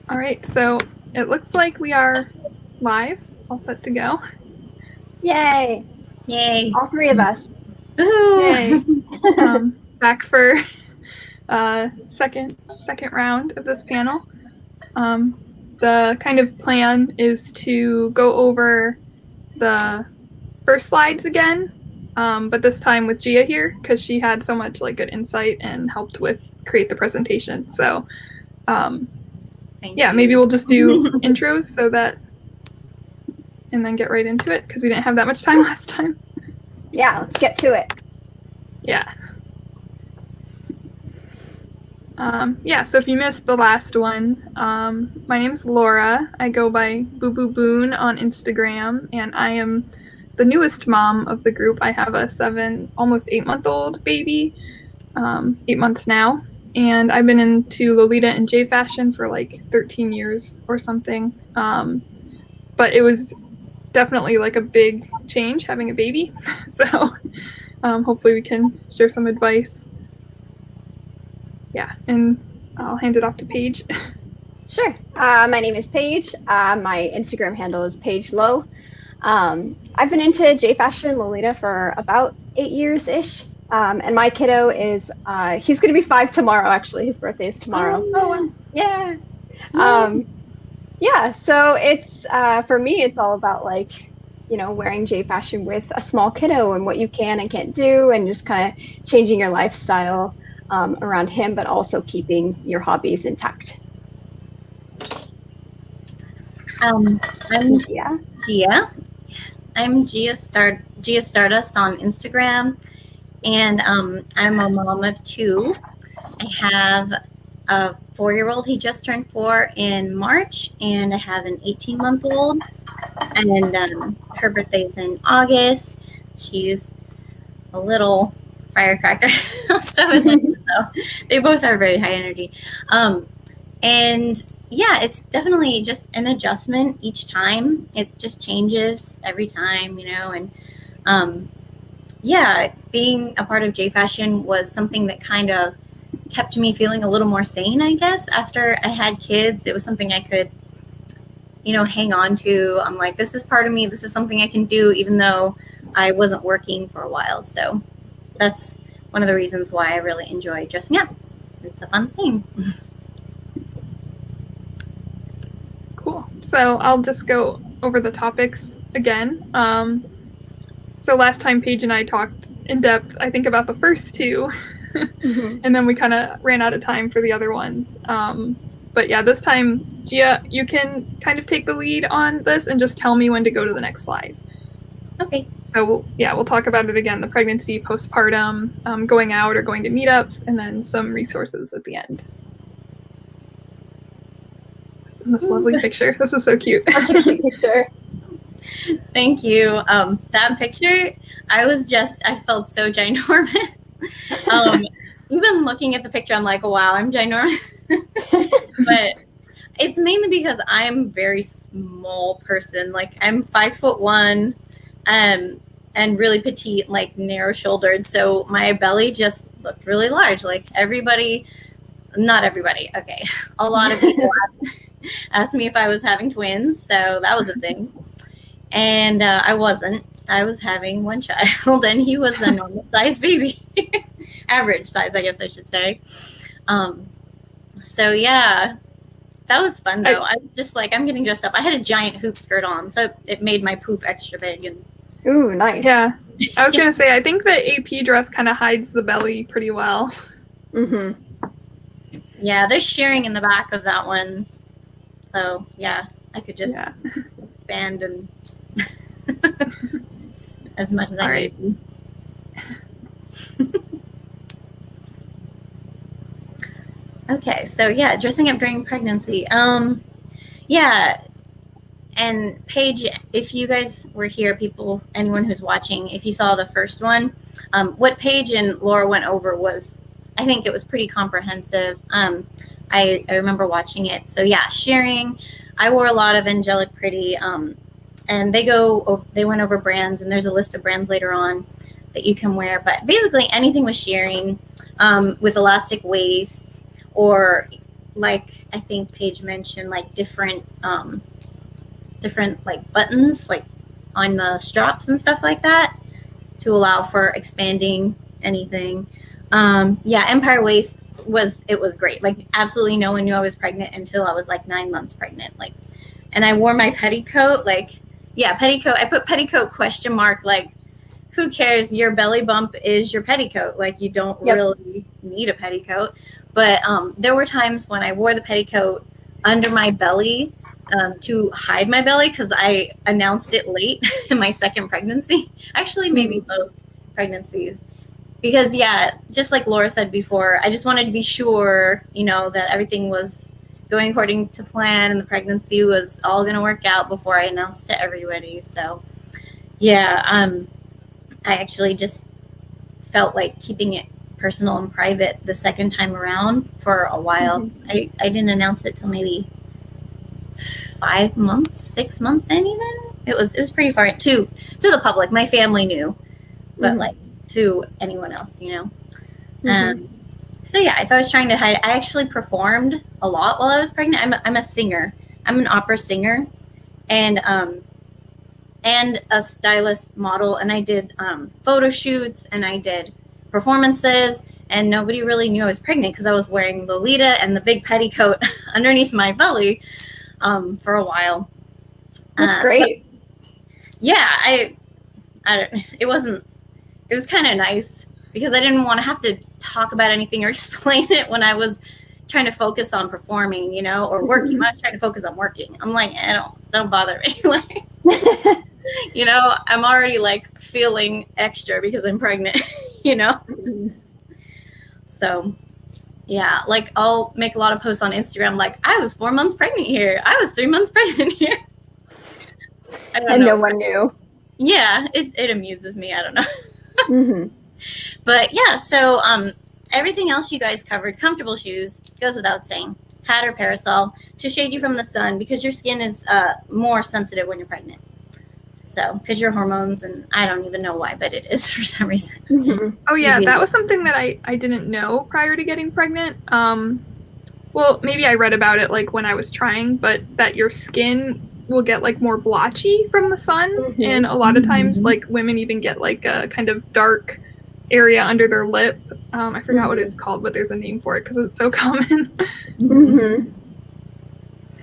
All right, so it looks like we are live, all set to go. Yay! Yay! All three of us. Woohoo! Yay! Back for second round of this panel. The kind of plan is to go over the first slides again, but this time with Gia here because she had so much good insight and helped with create the presentation. So yeah, maybe we'll just do intros so that, and then get right into it because we didn't have that much time last time. Yeah, let's get to it. Yeah. Yeah, so if you missed the last one, my name's Laura. I go by Boo Boo Boon on Instagram, and I am the newest mom of the group. I have a almost 8-month-old baby, 8 months now, and I've been into Lolita and J fashion for 13 years or something. But it was definitely a big change having a baby. So hopefully we can share some advice. Yeah, and I'll hand it off to Paige. Sure. My name is Paige. My Instagram handle is Paige Low. I've been into J fashion Lolita for about 8 years-ish. And my kiddo is, he's going to be 5 tomorrow, actually. His birthday is tomorrow. Oh, yeah. Yeah, so it's, for me, it's all about wearing J fashion with a small kiddo and what you can and can't do, and just kind of changing your lifestyle around him, but also keeping your hobbies intact. I'm Gia. Gia. I'm Gia Stardust on Instagram, and I'm a mom of 2. I have a 4-year-old. He just turned 4 in March, and I have an 18-month-old, and her birthday's in August. She's a little firecracker. So is my kid, though. They both are very high energy. And yeah, it's definitely just an adjustment each time. It just changes every time, and yeah, being a part of J fashion was something that kind of kept me feeling a little more sane, I guess. After I had kids, it was something I could, hang on to. I'm like, this is part of me. This is something I can do, even though I wasn't working for a while. So that's one of the reasons why I really enjoy dressing up. It's a fun thing. cool. So I'll just go over the topics again. So last time Paige and I talked in depth, I think, about the first 2, mm-hmm. And then we kind of ran out of time for the other ones. But yeah, this time, Gia, you can kind of take the lead on this and just tell me when to go to the next slide. Okay. So yeah, we'll talk about it again, the pregnancy, postpartum, going out or going to meetups, and then some resources at the end. And this lovely picture. This is so cute. Such a cute picture. Thank you. That picture, I felt so ginormous. Even looking at the picture, I'm like, wow, I'm ginormous. But it's mainly because I'm a very small person. I'm 5'1", and really petite, narrow shouldered. So my belly just looked really large. Not everybody. Okay. A lot of people asked me if I was having twins. So that was a thing. And I wasn't. I was having one child, and he was a normal size baby. Average size, I guess I should say. So yeah, that was fun though. I was just I'm getting dressed up. I had a giant hoop skirt on, so it made my poof extra big. And ooh, nice. Yeah, I was gonna say, I think the AP dress kind of hides the belly pretty well. Mm-hmm. Yeah, there's shearing in the back of that one, so yeah, I could just expand and as much as I need. Okay, so yeah, dressing up during pregnancy. Yeah, and Paige, if you guys were here, anyone who's watching, if you saw the first one, what Paige and Laura went over was, I think it was pretty comprehensive. I remember watching it. So yeah, shearing. I wore a lot of Angelic Pretty, and they went over brands, and there's a list of brands later on that you can wear. But basically anything with shearing, with elastic waists, or like I think Paige mentioned, like different like buttons like on the straps and stuff like that to allow for expanding anything. Yeah, Empire Waist was great. Like absolutely no one knew I was pregnant until I was like 9 months pregnant. Like, and I wore my petticoat. Like, yeah, petticoat. I put petticoat question mark. Like, who cares? Your belly bump is your petticoat. Like, you don't really need a petticoat. But there were times when I wore the petticoat under my belly to hide my belly because I announced it late in my second pregnancy. Actually, maybe both pregnancies. Because, yeah, just like Laura said before, I just wanted to be sure, you know, that everything was going according to plan and the pregnancy was all going to work out before I announced to everybody. So, yeah, I actually just felt like keeping it personal and private the second time around for a while. I didn't announce it till maybe 5 months, 6 months in even. It was pretty far to the public. My family knew, but like to anyone else, you know. So yeah, if I was trying to hide, I actually performed a lot while I was pregnant. I'm a singer. I'm an opera singer, and a stylist model, and I did photo shoots and I did performances, and nobody really knew I was pregnant because I was wearing Lolita and the big petticoat underneath my belly for a while. That's great. Yeah, I don't. It was kind of nice because I didn't want to have to talk about anything or explain it when I was trying to focus on performing, you know, or working. I was trying to focus on working. I'm like, don't bother me. Like, you know, I'm already like feeling extra because I'm pregnant, you know? So yeah, like I'll make a lot of posts on Instagram. Like, I was 4 months pregnant here. I was 3 months pregnant here. I don't know. No one knew. Yeah, it amuses me. I don't know. But yeah, so everything else you guys covered, comfortable shoes, goes without saying. Hat or parasol to shade you from the sun because your skin is more sensitive when you're pregnant. So, because your hormones, and I don't even know why, but it is for some reason. Oh yeah, that was something that I didn't know prior to getting pregnant. Well, maybe I read about it like when I was trying, but that your skin will get like more blotchy from the sun, and a lot of times like women even get like a kind of dark area under their lip. I forgot what it's called, but there's a name for it because it's so common.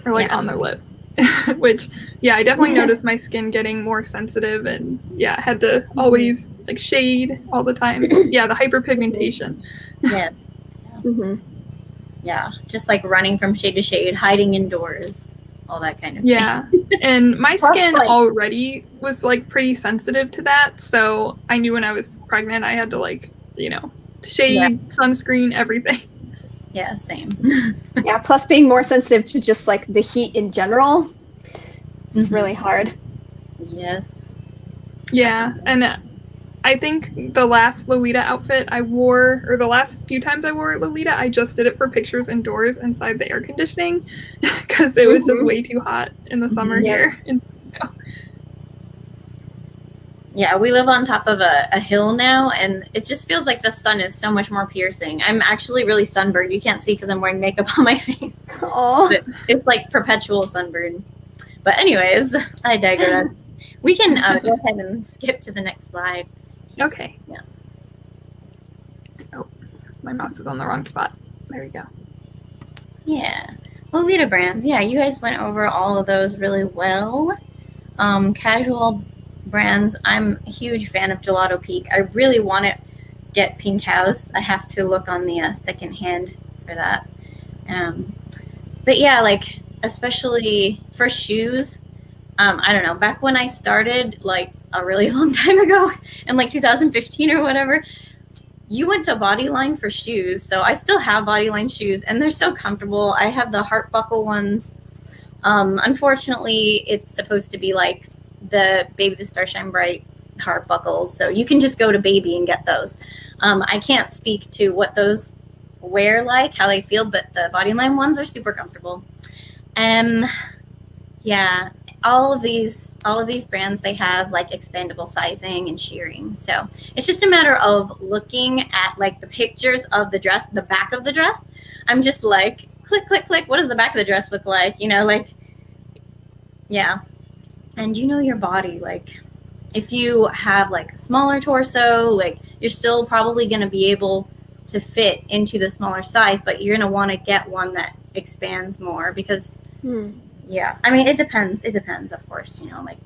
Or like on their lip. Which, yeah, I definitely noticed my skin getting more sensitive, and yeah, I had to always like shade all the time. Yeah, the hyperpigmentation. Yes. Yeah, just like running from shade to shade, hiding indoors, all that kind of thing. Yeah, and my skin already was like pretty sensitive to that, so I knew when I was pregnant I had to like, you know, shade, sunscreen, everything. Yeah, same. Yeah, plus being more sensitive to just like the heat in general is really hard. Yes. Yeah, and I think the last Lolita outfit I wore, or the last few times I wore Lolita, I just did it for pictures indoors inside the air conditioning because it was just way too hot in the summer here. And, you know. Yeah, we live on top of a hill now, and it just feels like the sun is so much more piercing. I'm actually really sunburned. You can't see because I'm wearing makeup on my face. Oh, it's like perpetual sunburn. But anyways, I digress. We can go ahead and skip to the next slide. Okay. Yeah. Oh, my mouse is on the wrong spot. There we go. Yeah. Lolita brands. Yeah, you guys went over all of those really well. Casual brands. I'm a huge fan of Gelato Peak. I really want to get Pink House. I have to look on the second hand for that. But yeah, like especially for shoes. I don't know. Back when I started, like a really long time ago, in like 2015 or whatever, you went to Bodyline for shoes. So I still have Bodyline shoes, and they're so comfortable. I have the heart buckle ones. Unfortunately, it's supposed to be like the Baby the Star Shine Bright heart buckles, so you can just go to Baby and get those. I can't speak to what those wear like, how they feel, but the Bodyline ones are super comfortable. Yeah, all of these brands, they have like expandable sizing and shearing, so it's just a matter of looking at like the pictures of the dress, the back of the dress. I'm just like, click, click, click. What does the back of the dress look like? You know, like, yeah. And you know your body, like, if you have like a smaller torso, like you're still probably going to be able to fit into the smaller size, but you're going to want to get one that expands more because, yeah, I mean, it depends. It depends, of course, you know, like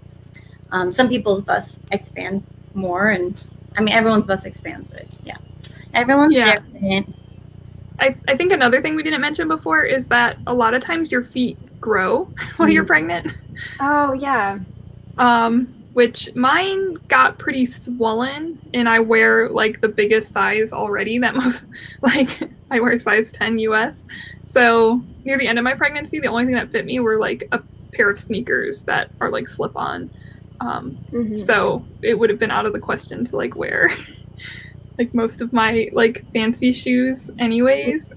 some people's busts expand more, and I mean, everyone's bust expands, but yeah, everyone's different. I think another thing we didn't mention before is that a lot of times your feet grow while you're pregnant. Oh, yeah. Which mine got pretty swollen, and I wear like the biggest size already. That most, like, I wear size 10 US. So near the end of my pregnancy, the only thing that fit me were like a pair of sneakers that are like slip on. So it would have been out of the question to like wear like most of my like fancy shoes anyways.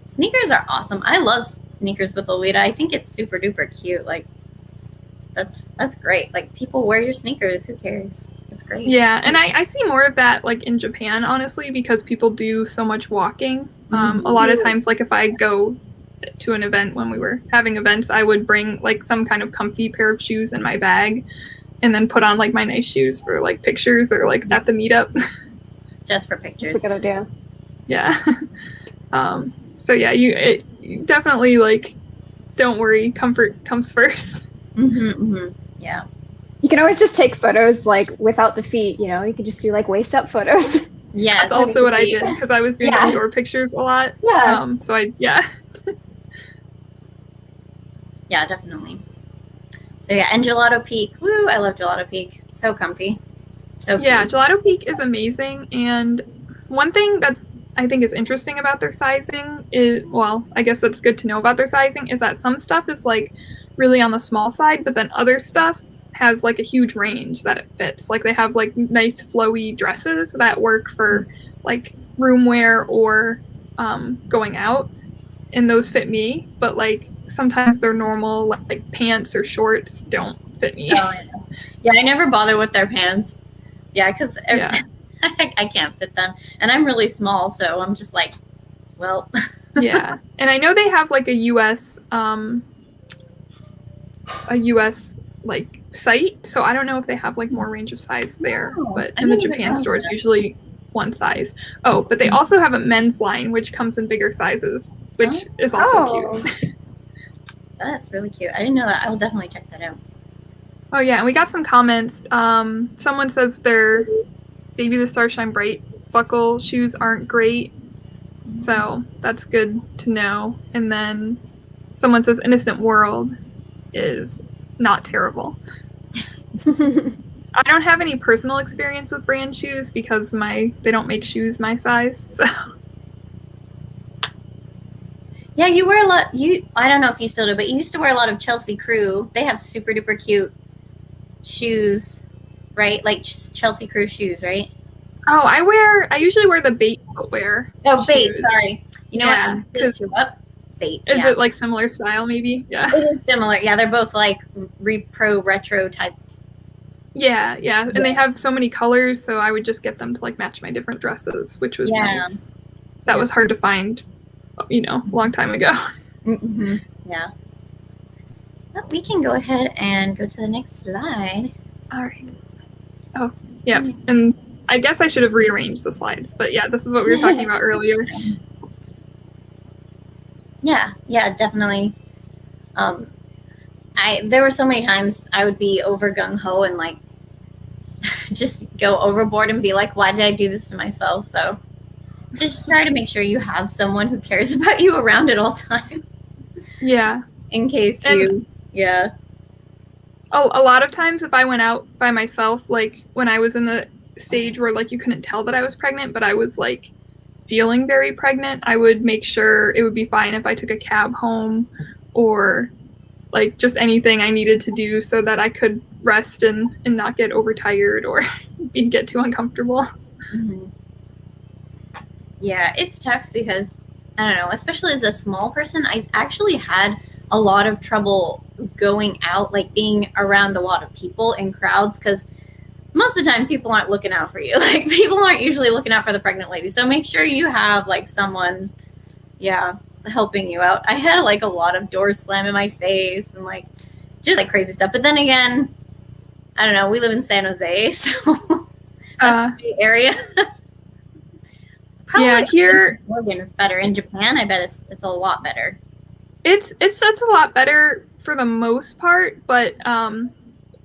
Sneakers are awesome. I love sneakers with Lolita. I think it's super duper cute. Like, that's great. Like, people wear your sneakers. Who cares? It's great. Yeah, and I see more of that like in Japan, honestly, because people do so much walking. A lot of times, like if I go to an event when we were having events, I would bring like some kind of comfy pair of shoes in my bag and then put on like my nice shoes for like pictures or like at the meetup. Just for pictures. That's a good idea. Yeah. So yeah, you definitely like, don't worry, comfort comes first. Yeah. You can always just take photos like without the feet, you know, you can just do like waist up photos. Yeah. That's also what I did because I was doing indoor pictures a lot. Yeah. So yeah, definitely. So yeah, and Gelato Peak. Woo, I love Gelato Peak. So comfy. So cute. Yeah, Gelato Peak is amazing. And one thing that I think is interesting about their sizing is, well, I guess that's good to know about their sizing, is that some stuff is like really on the small side, but then other stuff has like a huge range that it fits. Like they have like nice flowy dresses that work for like room wear or going out, and those fit me, but like sometimes their normal like pants or shorts don't fit me. Oh, yeah, I never bother with their pants. Yeah, because I can't fit them, and I'm really small, so I'm just like, well. Yeah, and I know they have like a US like site, so I don't know if they have like more range of size there, but in the Japan store it's usually one size. Oh, but they also have a men's line which comes in bigger sizes, which is also cute. That's really cute. I didn't know that. I will definitely check that out. Oh yeah, and we got some comments. Someone says their Baby the Starshine Bright buckle shoes aren't great, so that's good to know. And then someone says Innocent World is not terrible. I don't have any personal experience with brand shoes because they don't make shoes my size. So yeah, you wear a lot. I don't know if you still do, but you used to wear a lot of Chelsea Crew. They have super duper cute shoes, right? Like Chelsea Crew shoes, right? Oh, I usually wear the Bait footwear. Oh, Bait. shoes. Sorry. You know what? This two up. Bait. Is it like similar style, maybe? Yeah. It is similar. Yeah, they're both like retro type. Yeah. And they have so many colors, so I would just get them to like match my different dresses, which was nice. That was hard to find, a long time ago. Yeah. Well, we can go ahead and go to the next slide. All right. Oh, yeah. And I guess I should have rearranged the slides, but yeah, this is what we were talking about earlier. Yeah, definitely. There were so many times I would be over gung-ho and like just go overboard and be like, why did I do this to myself? So just try to make sure you have someone who cares about you around at all times. Yeah. In case yeah. Oh, a lot of times if I went out by myself, like when I was in the stage where like you couldn't tell that I was pregnant, but I was like feeling very pregnant, I would make sure it would be fine if I took a cab home or like just anything I needed to do so that I could rest and not get overtired or get too uncomfortable. Yeah, it's tough because, I don't know, especially as a small person, I actually had a lot of trouble going out, like being around a lot of people in crowds, because most of the time people aren't looking out for you. Like people aren't usually looking out for the pregnant lady. So make sure you have like someone, helping you out. I had like a lot of doors slam in my face and like just like crazy stuff. But then again, I don't know. We live in San Jose, so that's the area. Probably yeah, here in Oregon it's better. In Japan, I bet it's a lot better. it's a lot better for the most part, but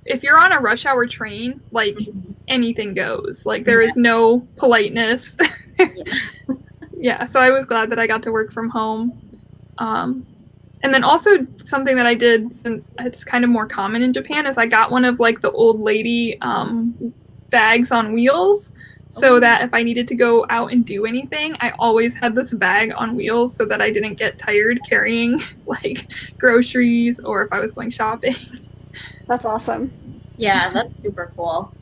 if you're on a rush hour train, like anything goes. Like there is no politeness. Yeah, so I was glad that I got to work from home. And then also something that I did, since it's kind of more common in Japan, is I got one of like the old lady bags on wheels, so that if I needed to go out and do anything, I always had this bag on wheels so that I didn't get tired carrying like groceries or if I was going shopping. That's awesome. Yeah, that's super cool.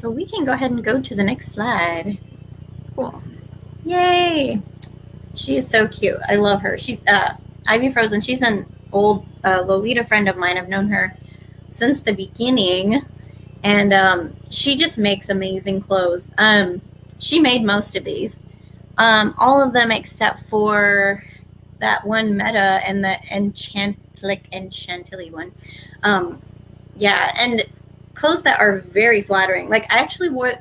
So we can go ahead and go to the next slide. Cool. Yay! She is so cute. I love her. She's Ivy Frozen. She's an old Lolita friend of mine. I've known her since the beginning, and she just makes amazing clothes. She made most of these, all of them except for that one Meta and the Enchantilly one. Yeah, and clothes that are very flattering. Like I actually wore.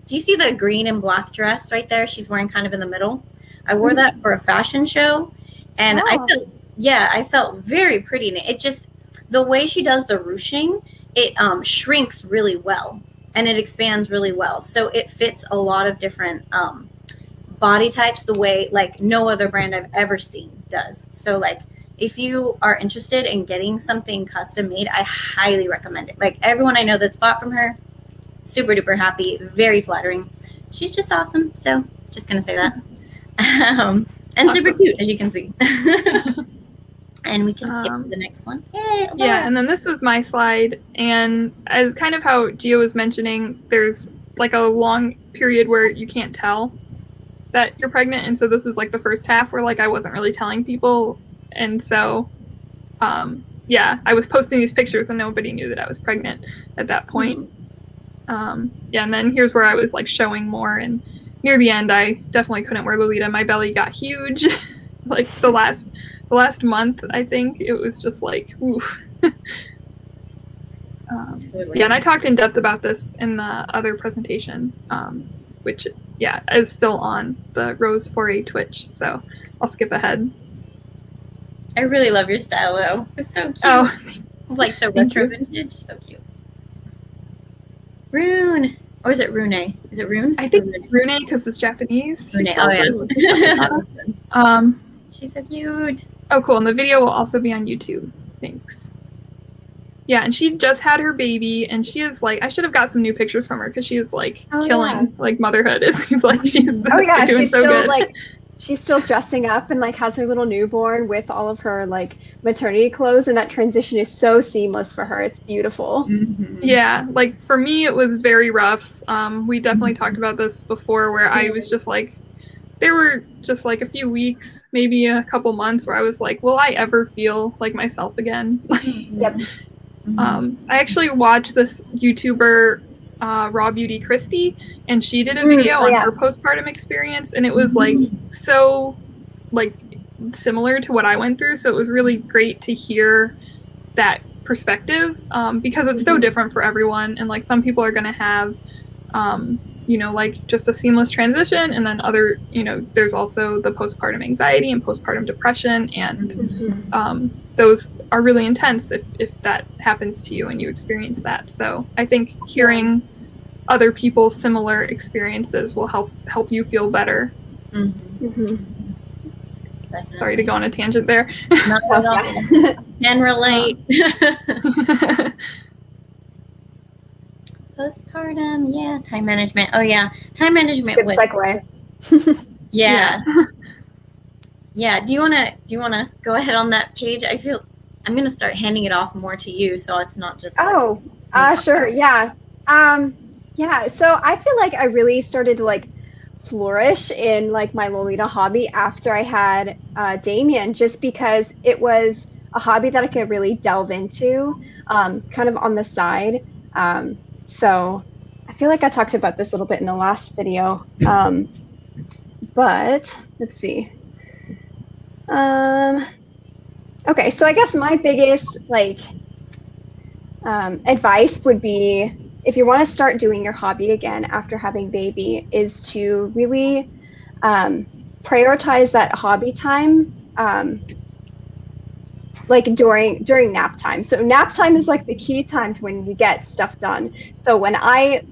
Do you see the green and black dress right there? She's wearing kind of in the middle. I wore that for a fashion show, and I felt very pretty in it. It just, the way she does the ruching, it shrinks really well and it expands really well. So it fits a lot of different body types the way like no other brand I've ever seen does. So like if you are interested in getting something custom made, I highly recommend it. Like everyone I know that's bought from her, super duper happy, very flattering. She's just awesome. So just gonna say that. And awesome. Super cute, as you can see. And we can skip to the next one. Yay! Yeah, and then this was my slide, and as kind of how Gia was mentioning, there's like a long period where you can't tell that you're pregnant, and so this was like the first half where like I wasn't really telling people, and so yeah, I was posting these pictures and nobody knew that I was pregnant at that point. Yeah, and then here's where I was like showing more, and near the end I definitely couldn't wear Lolita. My belly got huge. Like the last month, I think it was just like, oof. Yeah, and I talked in depth about this in the other presentation, which, yeah, is still on the Rosé Forêt Twitch, so I'll skip ahead. I really love your style, though. It's so cute. Oh, it's like so retro vintage, so cute. Rune. Or is it Rune? Is it Rune? I think Rune because it's Japanese. Rune. Oh, yeah. She's so cute. Oh, cool. And the video will also be on YouTube. Thanks. Yeah, and she just had her baby, and she is like, I should have got some new pictures from her because she is like killing like motherhood. It's like she's doing she's so still good. like she's still dressing up and like has her little newborn with all of her like maternity clothes, and that transition is so seamless for her. It's beautiful. Mm-hmm. Yeah, like for me it was very rough. We definitely talked about this before, where I was just like, there were just like a few weeks, maybe a couple months, where I was like, will I ever feel like myself again? Yep. I actually watched this YouTuber, Raw Beauty Christy, and she did a video on her postpartum experience, and it was like so like similar to what I went through. So it was really great to hear that perspective, because it's so different for everyone, and like some people are going to have you know, like just a seamless transition, and then other, you know, there's also the postpartum anxiety and postpartum depression, and those are really intense if that happens to you and you experience that. So I think hearing other people's similar experiences will help you feel better. Sorry to go on a tangent there. Not at all. Can relate. Postpartum, yeah. Time management. Oh yeah, time management. Good segue. Yeah. Yeah. Do you wanna go ahead on that page? I feel I'm gonna start handing it off more to you, so it's not just. Like, sure. Yeah. Yeah. So I feel like I really started to like flourish in like my Lolita hobby after I had Damien, just because it was a hobby that I could really delve into, kind of on the side. So I feel like I talked about this a little bit in the last video. But let's see. Okay, so I guess my biggest advice would be, if you want to start doing your hobby again after having baby, is to really prioritize that hobby time during nap time. So nap time is like the key time to when you get stuff done. So when I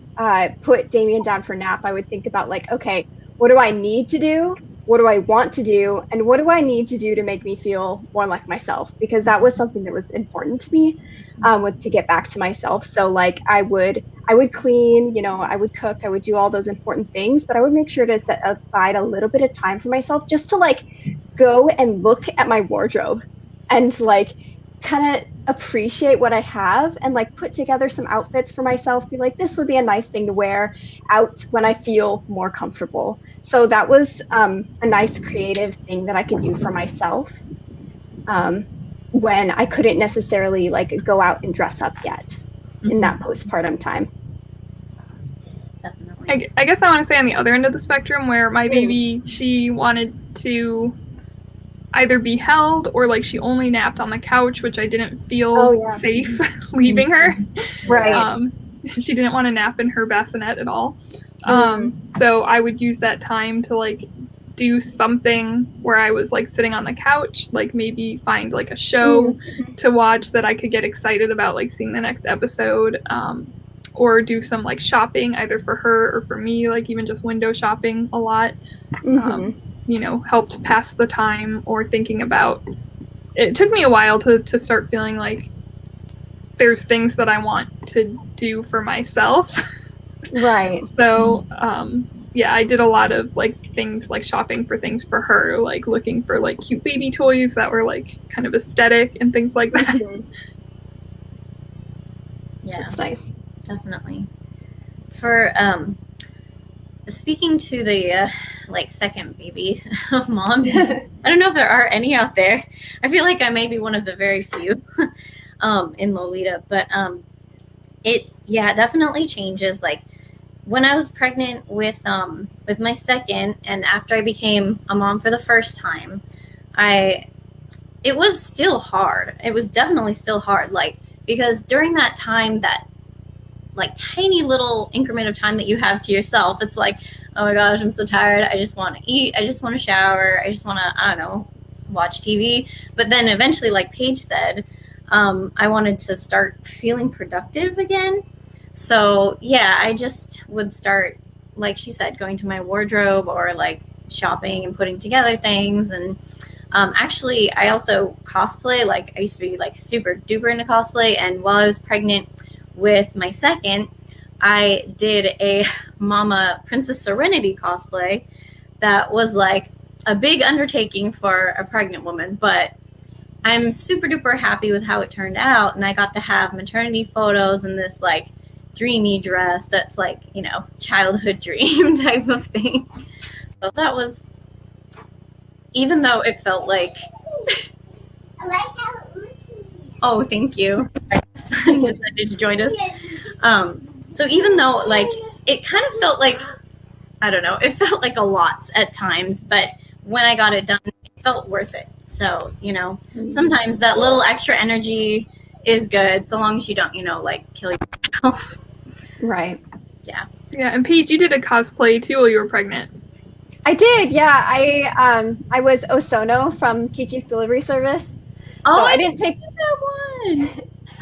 put Damien down for nap, I would think about okay, what do I need to do? What do I want to do? And what do I need to do to make me feel more like myself? Because that was something that was important to me, to get back to myself. So I would clean, I would cook, I would do all those important things, but I would make sure to set aside a little bit of time for myself just to go and look at my wardrobe and kind of appreciate what I have and put together some outfits for myself, be this would be a nice thing to wear out when I feel more comfortable. So that was a nice creative thing that I could do for myself when I couldn't necessarily go out and dress up yet in that postpartum time. Definitely. I guess I want to say on the other end of the spectrum, where my baby, she wanted to either be held or she only napped on the couch, which I didn't feel safe leaving her. Right. She didn't want to nap in her bassinet at all. So I would use that time to do something where I was sitting on the couch, maybe find a show to watch that I could get excited about, seeing the next episode, or do some shopping either for her or for me, even just window shopping a lot. Helped pass the time, or thinking about, it took me a while to start feeling there's things that I want to do for myself. Right. So, I did a lot of things shopping for things for her, looking for cute baby toys that were kind of aesthetic and things like that. Yeah. That's nice. Definitely. For speaking to the second baby moms, I don't know if there are any out there. I feel like I may be one of the very few in Lolita, but it definitely changes. When I was pregnant with my second, and after I became a mom for the first time, it was still hard. It was definitely still hard, because during that time, that tiny little increment of time that you have to yourself, it's oh my gosh, I'm so tired. I just want to eat. I just want to shower. I just want to, I don't know, watch TV. But then eventually, like Paige said, I wanted to start feeling productive again. So yeah, I just would start, like she said, going to my wardrobe or shopping and putting together things. And actually, I also cosplay. I used to be super duper into cosplay. And while I was pregnant with my second, I did a Mama Princess Serenity cosplay that was a big undertaking for a pregnant woman, but I'm super duper happy with how it turned out. And I got to have maternity photos in this dreamy dress that's childhood dream type of thing. So that was, even though it felt oh, thank you. Our son decided to join us. So even though it kind of felt I don't know, it felt a lot at times, but when I got it done, it felt worth it. So, sometimes that little extra energy is good, so long as you don't, kill yourself. Right. Yeah, and Paige, you did a cosplay too while you were pregnant. I did, yeah. I was Osono from Kiki's Delivery Service. Oh, so I didn't take that one.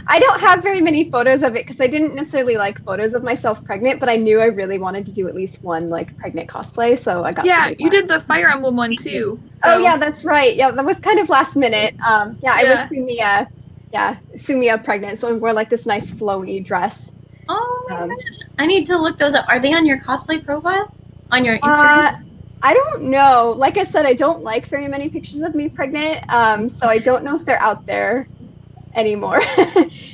I don't have very many photos of it because I didn't necessarily like photos of myself pregnant, but I knew I really wanted to do at least one pregnant cosplay, so I got. Yeah, you did the Fire Emblem one too. So. Oh yeah, that's right. Yeah, that was kind of last minute. I was Sumia. Yeah, Sumia pregnant, so I wore this nice flowy dress. Oh my gosh, I need to look those up. Are they on your cosplay profile on your Instagram? I don't know. Like I said, I don't like very many pictures of me pregnant, so I don't know if they're out there anymore.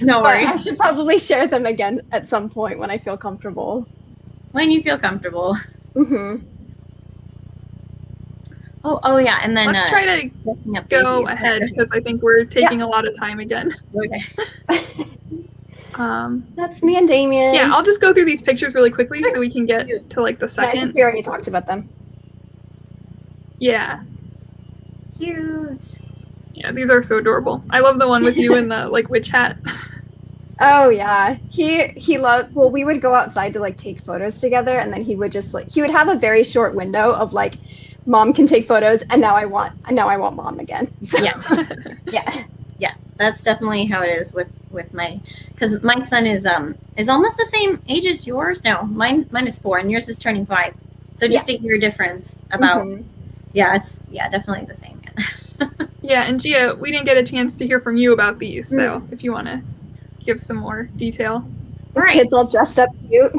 No worries. I should probably share them again at some point when I feel comfortable. When you feel comfortable. Mm-hmm. Oh yeah, and then let's try to go ahead because I think we're taking a lot of time again. Okay. That's me and Damien. Yeah, I'll just go through these pictures really quickly so we can get to the second. I think we already talked about them. Yeah. Cute. Yeah, these are so adorable. I love the one with you in the like witch hat. Oh yeah, he loved. Well, we would go outside to like take photos together, and then he would just like he would have a very short window of like, mom can take photos, and now I want mom again. So, Yeah. yeah. Yeah, that's definitely how it is with my, because my son is almost the same age as yours. No, mine is 4 and yours is turning 5. So just a year difference about. Yeah, it's definitely the same. Yeah, and Gia, we didn't get a chance to hear from you about these, so if you want to give some more detail. The kids all dressed up cute.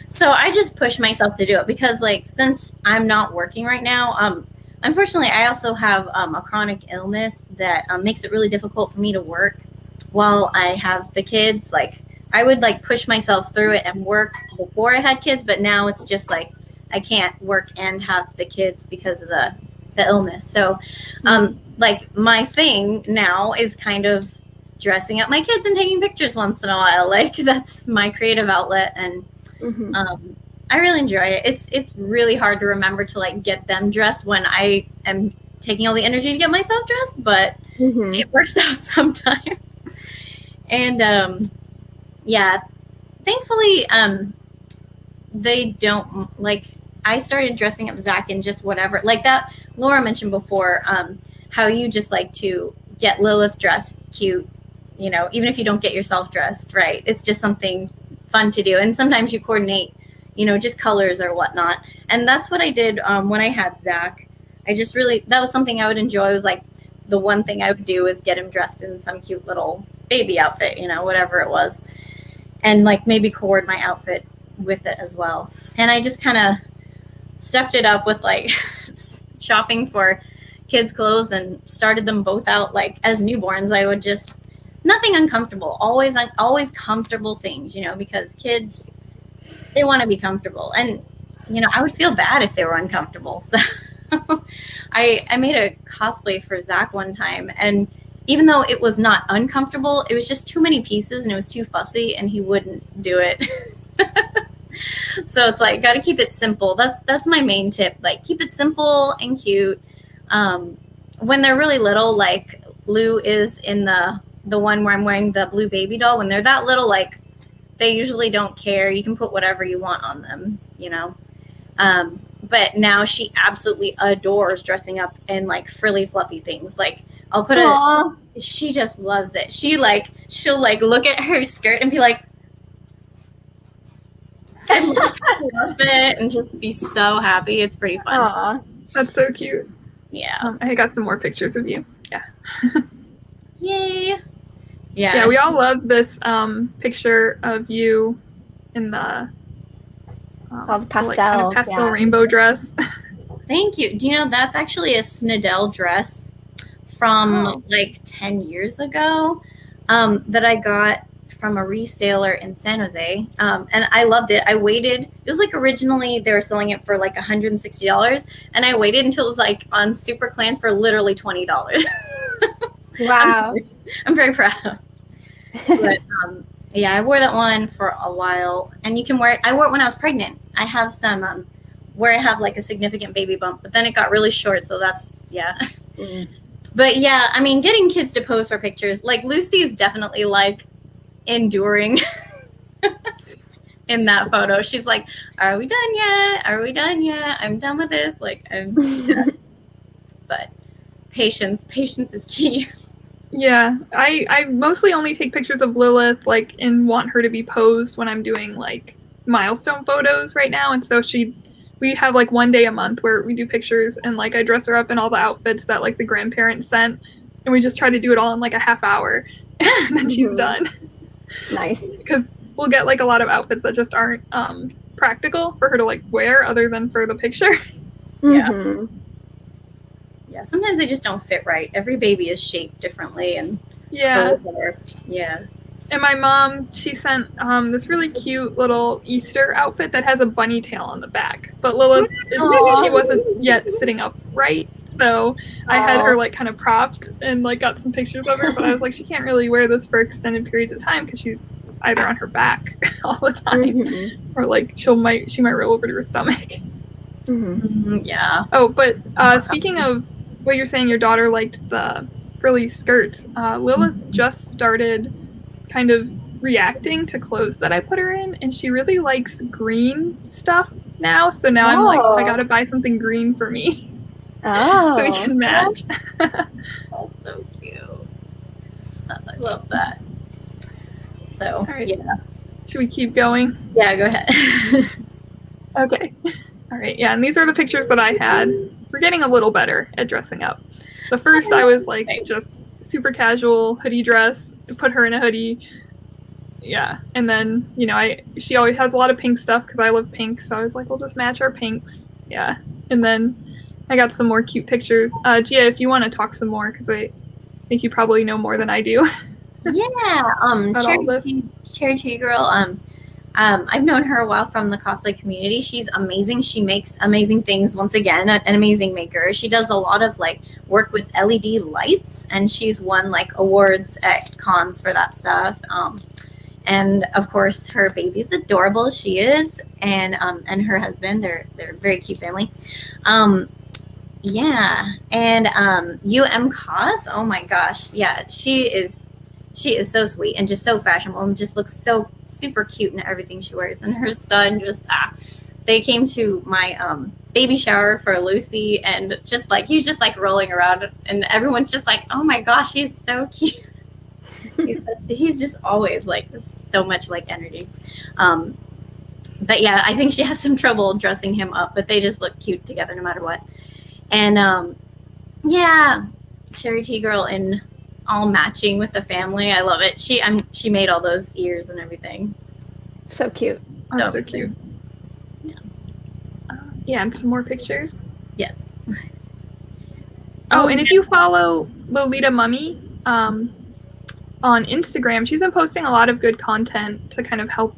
So I just push myself to do it because, like, since I'm not working right now, unfortunately, I also have a chronic illness that makes it really difficult for me to work while I have the kids. Like, I would like push myself through it and work before I had kids, but now it's just like I can't work and have the kids because of the illness. So, like, my thing now is kind of dressing up my kids and taking pictures once in a while. Like, that's my creative outlet, and I really enjoy it. It's really hard to remember to like get them dressed when I am taking all the energy to get myself dressed, but it works out sometimes. And yeah, thankfully they don't like. I started dressing up Zach in just whatever, like that Laura mentioned before, how you just like to get Lilith dressed cute, you know, even if you don't get yourself dressed right. It's just something fun to do. And sometimes you coordinate, you know, just colors or whatnot. And that's what I did when I had Zach. I just really, that was something I would enjoy. It was like the one thing I would do is get him dressed in some cute little baby outfit, you know, whatever it was. And like maybe coord my outfit with it as well. And I just kind of stepped it up with like shopping for kids' clothes and started them both out like as newborns. I would just, nothing uncomfortable, always comfortable things, you know, because kids, they want to be comfortable. And, you know, I would feel bad if they were uncomfortable. So I made a cosplay for Zach one time, and even though it was not uncomfortable, it was just too many pieces and it was too fussy and he wouldn't do it. So it's like, got to keep it simple. That's my main tip. Like, keep it simple and cute. When they're really little, like Lou is in the one where I'm wearing the blue baby doll, when they're that little, like, they usually don't care. You can put whatever you want on them, you know. But now she absolutely adores dressing up in like frilly, fluffy things. Like, I'll put she just loves it. She'll like look at her skirt and be like, I love it, and just be so happy. It's pretty fun. Aw, that's so cute. Yeah. I got some more pictures of you. Yeah. Yay. Yeah, we all loved this picture of you in the pastel, like, kind of pastel rainbow dress. Thank you. Do you know that's actually a Snidel dress from like 10 years ago that I got from a reseller in San Jose, and I loved it. I waited. It was like originally they were selling it for like $160, and I waited until it was like on Super Clans for literally $20. Wow, I'm very proud. But yeah, I wore that one for a while, and you can wear it. I wore it when I was pregnant. I have some where I have like a significant baby bump, but then it got really short, so that's But yeah, I mean, getting kids to pose for pictures, like Lucy is definitely like enduring in that photo. She's like, are we done yet? Are we done yet? I'm done with this. Like, but patience is key. Yeah, I mostly only take pictures of Lilith, like, and want her to be posed when I'm doing like milestone photos right now. And so we have like one day a month where we do pictures, and like I dress her up in all the outfits that like the grandparents sent, and we just try to do it all in like a half hour, and then she's done. Nice. Because we'll get like a lot of outfits that just aren't practical for her to like wear other than for the picture. Yeah. Yeah, sometimes they just don't fit right. Every baby is shaped differently, and yeah. And my mom, she sent this really cute little Easter outfit that has a bunny tail on the back. But Lilith, she wasn't yet sitting up right. So I had her like kind of propped and like got some pictures of her. But I was like, she can't really wear this for extended periods of time because she's either on her back all the time or like she might roll over to her stomach. Yeah. Oh, but speaking of what you're saying, your daughter liked the frilly skirts. Lilith just started kind of reacting to clothes that I put her in, and she really likes green stuff now. So now I'm like, I gotta buy something green for me so we can match. That's so cute. I love that. So, All right. yeah. Should we keep going? Yeah, go ahead. Okay. All right. Yeah, and these are the pictures that I had. We're getting a little better at dressing up. The first I was like just super casual hoodie dress, put her in a hoodie. Yeah, and then she always has a lot of pink stuff because I love pink, so I was like, we'll just match our pinks. Yeah, and then I got some more cute pictures. Gia, if you want to talk some more, because I think you probably know more than I do. Yeah, Charity Girl. I've known her a while from the cosplay community. She's amazing. She makes amazing things. Once again, an amazing maker. She does a lot of like work with LED lights, and she's won like awards at cons for that stuff. And of course, her baby's adorable. She is, and her husband. They're a very cute family. Yeah, and Cos. Oh my gosh, yeah, she is so sweet and just so fashionable and just looks so super cute in everything she wears. And her son they came to my baby shower for Lucy, and just like he was just like rolling around, and everyone's just like, oh my gosh, he's so cute. He's just always like so much like energy. But yeah, I think she has some trouble dressing him up, but they just look cute together no matter what. And yeah, Charity Girl in all matching with the family. I love it. She made all those ears and everything. So cute. So cute. Yeah. Yeah, and some more pictures. Yes. Oh, and if you follow Lolita Mummy on Instagram, she's been posting a lot of good content to kind of help,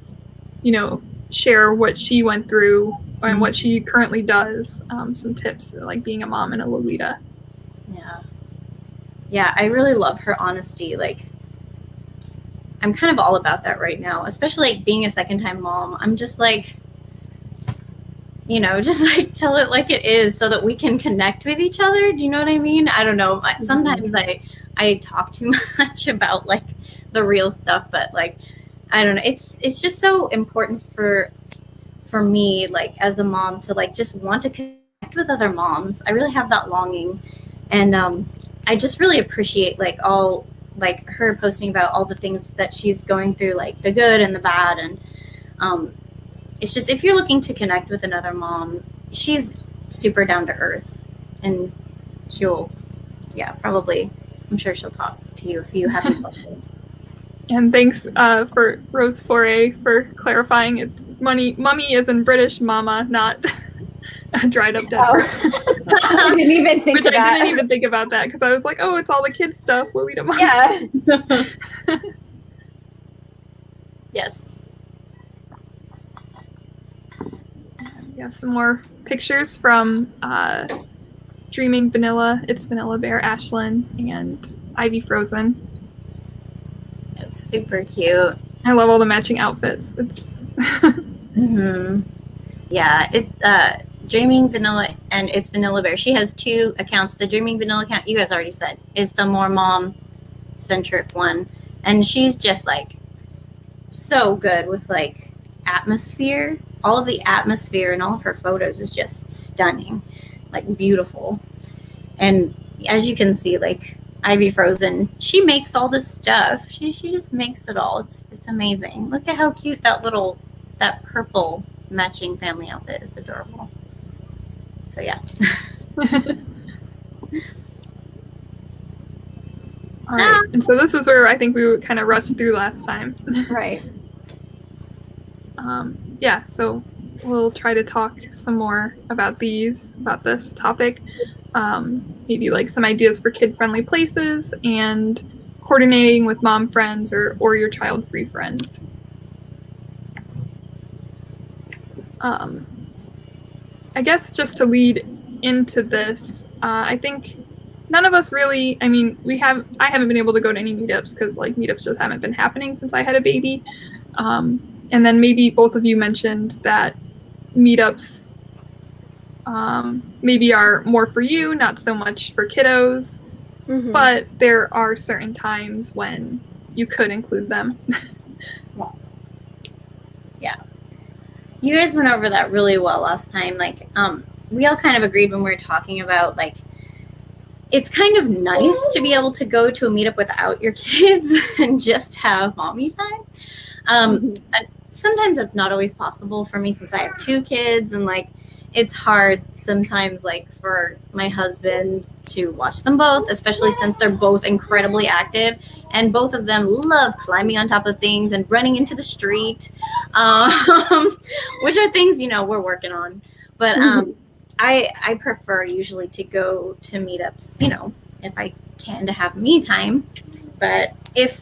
share what she went through and what she currently does. Some tips like being a mom and a Lolita. Yeah, I really love her honesty. Like, I'm kind of all about that right now, especially like being a second-time mom. I'm just like, just like tell it like it is so that we can connect with each other. Do you know what I mean? I don't know. Sometimes I talk too much about like the real stuff, but like, I don't know. It's just so important for me, like as a mom, to like just want to connect with other moms. I really have that longing. And I just really appreciate like all like her posting about all the things that she's going through, like the good and the bad. And it's just, if you're looking to connect with another mom, she's super down to earth, and she'll, probably, I'm sure she'll talk to you if you have any questions. And thanks for Rosé Forêt for clarifying it's mummy is in British mama, not a dried up dead person. I didn't even think of that. I didn't even think about that because I was like, oh, it's all the kids stuff, Lolita Mama. Yeah. Yes. We have some more pictures from Dreaming Vanilla, It's Vanilla Bear, Ashlyn, and Ivy Frozen. It's super cute. I love all the matching outfits. It's Yeah, Dreaming Vanilla and It's Vanilla Bear. She has two accounts. The Dreaming Vanilla account, you guys already said, is the more mom-centric one. And she's just like so good with like atmosphere. All of the atmosphere and all of her photos is just stunning, like beautiful. And as you can see, like Ivy Frozen, she makes all this stuff. She just makes it all. It's amazing. Look at how cute that purple matching family outfit. It's adorable. So yeah. All right, and so this is where I think we kind of rushed through last time. Right. Yeah, so we'll try to talk some more about this topic. Maybe like some ideas for kid-friendly places and coordinating with mom friends or your child-free friends. I guess just to lead into this, I think none of us really, I mean, I haven't been able to go to any meetups because like meetups just haven't been happening since I had a baby. And then maybe both of you mentioned that meetups maybe are more for you, not so much for kiddos. But there are certain times when you could include them. Yeah. You guys went over that really well last time. Like, we all kind of agreed when we were talking about, like, it's kind of nice to be able to go to a meetup without your kids and just have mommy time. And sometimes that's not always possible for me since I have 2 kids, and like it's hard sometimes like for my husband to watch them both, especially since they're both incredibly active and both of them love climbing on top of things and running into the street, which are things, you know, we're working on. But I prefer usually to go to meetups, you know, if I can, to have me time. But if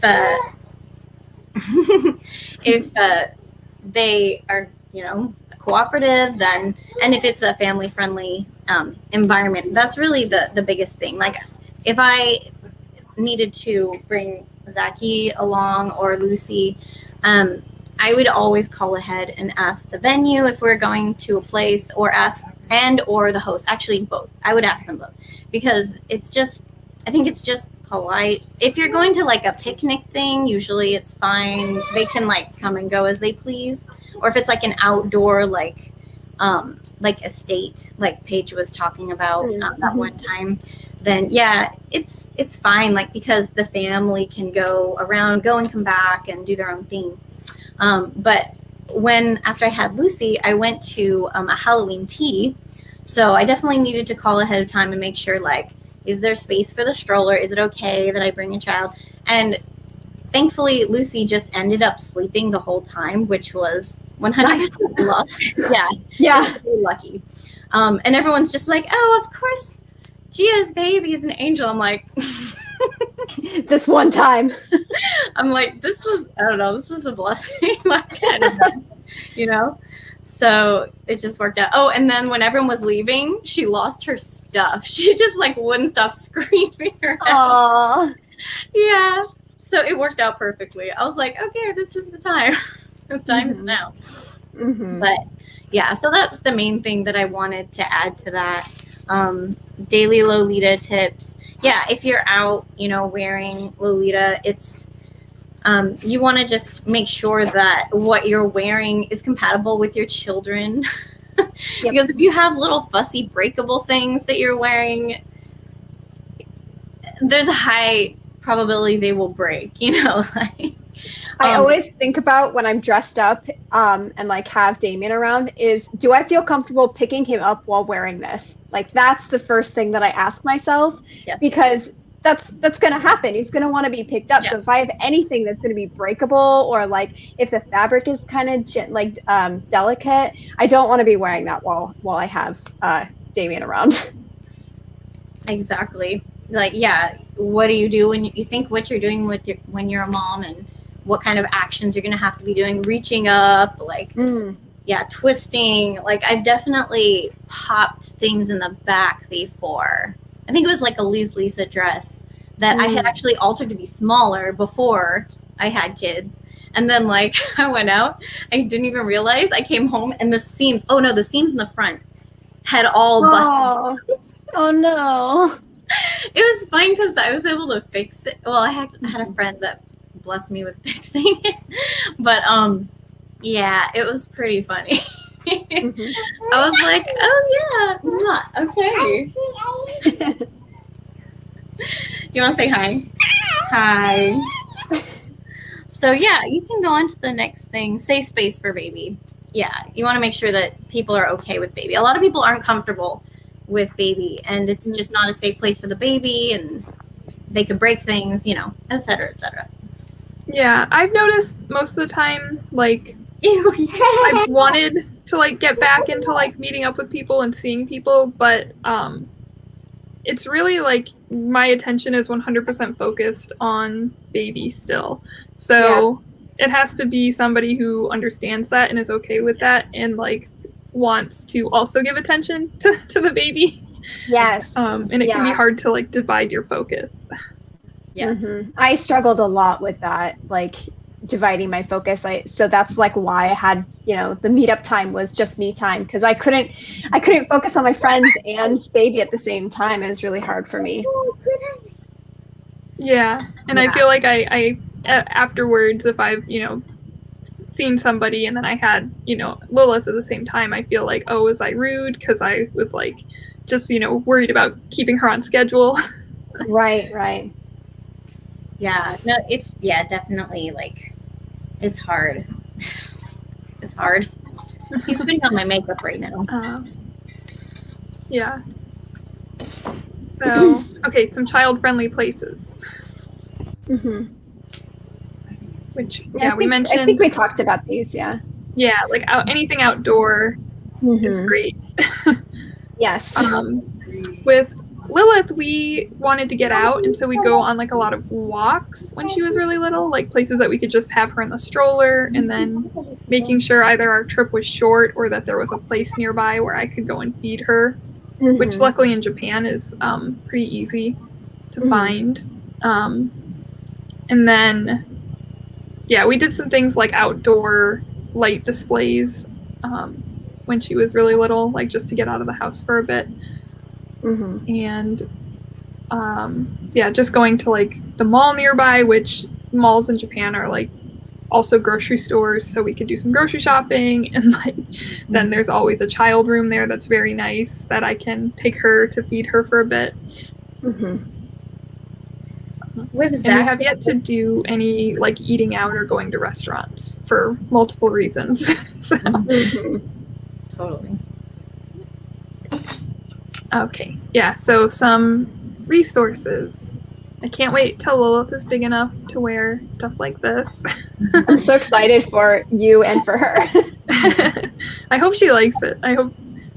if they are, you know, cooperative, then, and if it's a family friendly environment, that's really the biggest thing. Like if I needed to bring Zachy along or Lucy, I would always call ahead and ask the venue if we're going to a place, or ask or the host. Actually, both. I would ask them both, because it's just, I think it's just polite. If you're going to like a picnic thing, usually it's fine. They can like come and go as they please. Or if it's like an outdoor like estate, like Paige was talking about that one time, then yeah, it's fine. Like, because the family can go around, go and come back and do their own thing. But after I had Lucy, I went to a Halloween tea. So I definitely needed to call ahead of time and make sure, like, is there space for the stroller? Is it okay that I bring a child? And thankfully, Lucy just ended up sleeping the whole time, which was 100% luck. Yeah. Just really lucky. And everyone's just like, oh, of course, Gia's baby is an angel. I'm like, this one time. I'm like, this was a blessing. Like, I don't know, you know? So it just worked out. Oh, and then when everyone was leaving, she lost her stuff. She just like wouldn't stop screaming around. Aww. Yeah. So it worked out perfectly. I was like, okay, this is the time. The time is now. But yeah, so that's the main thing that I wanted to add to that. Daily Lolita tips. Yeah, if you're out, you know, wearing Lolita, it's you want to just make sure that what you're wearing is compatible with your children. Because if you have little fussy breakable things that you're wearing, there's a high probability they will break, you know. Like, I always think about when I'm dressed up and like have Damien around is, do I feel comfortable picking him up while wearing this? Like, that's the first thing that I ask myself, because that's going to happen. He's going to want to be picked up. So if I have anything that's going to be breakable, or like if the fabric is kind of delicate, I don't want to be wearing that while I have Damien around. Exactly. Like, yeah, what do you do when you think what you're doing when you're a mom, and what kind of actions you're going to have to be doing, reaching up, like, twisting. Like, I've definitely popped things in the back before. I think it was like a Lisa dress that I had actually altered to be smaller before I had kids. And then, like, I went out, I didn't even realize. I came home and the seams in the front had all busted. Oh no. It was fine because I was able to fix it. Well, I had a friend that blessed me with fixing it. But yeah, it was pretty funny. I was like, oh yeah, okay. Do you want to say hi? Hi. So yeah, you can go on to the next thing. Safe space for baby. Yeah, you want to make sure that people are okay with baby. A lot of people aren't comfortable with baby, and it's just not a safe place for the baby, and they could break things, you know, et cetera, et cetera. Yeah, I've noticed most of the time, like, I've wanted to like get back into like meeting up with people and seeing people, but it's really like my attention is 100% focused on baby still. So it has to be somebody who understands that and is okay with that, and like wants to also give attention to the baby. Yes. And it can be hard to like divide your focus. Yes. I struggled a lot with that. Like, dividing my focus. So that's like why I had, you know, the meetup time was just me time, because I couldn't focus on my friends and baby at the same time. It was really hard for me. Yeah, and I feel like I afterwards, if I've, you know, seen somebody and then I had, you know, Lilith at the same time, I feel like, oh, was I rude? Because I was like, just, you know, worried about keeping her on schedule. Right. Yeah, no, it's, yeah, definitely, like, it's hard. It's hard. He's putting on my makeup right now. Yeah. So, okay, some child-friendly places. Mm-hmm. Which, we mentioned. I think we talked about these, yeah. Yeah, like anything outdoor is great. Yes. With Lilith, we wanted to get out, and so we go on like a lot of walks when she was really little, like places that we could just have her in the stroller, and then making sure either our trip was short or that there was a place nearby where I could go and feed her, which luckily in Japan is pretty easy to find. And then, yeah, we did some things like outdoor light displays when she was really little, like just to get out of the house for a bit. And yeah, just going to like the mall nearby, which malls in Japan are like also grocery stores, so we could do some grocery shopping. And like then there's always a child room there that's very nice that I can take her to feed her for a bit. With Zach, and we have yet to do any like eating out or going to restaurants for multiple reasons. So. Totally. Okay, yeah, so some resources. I can't wait till Lilith is big enough to wear stuff like this. I'm so excited for you and for her. I hope she likes it. I hope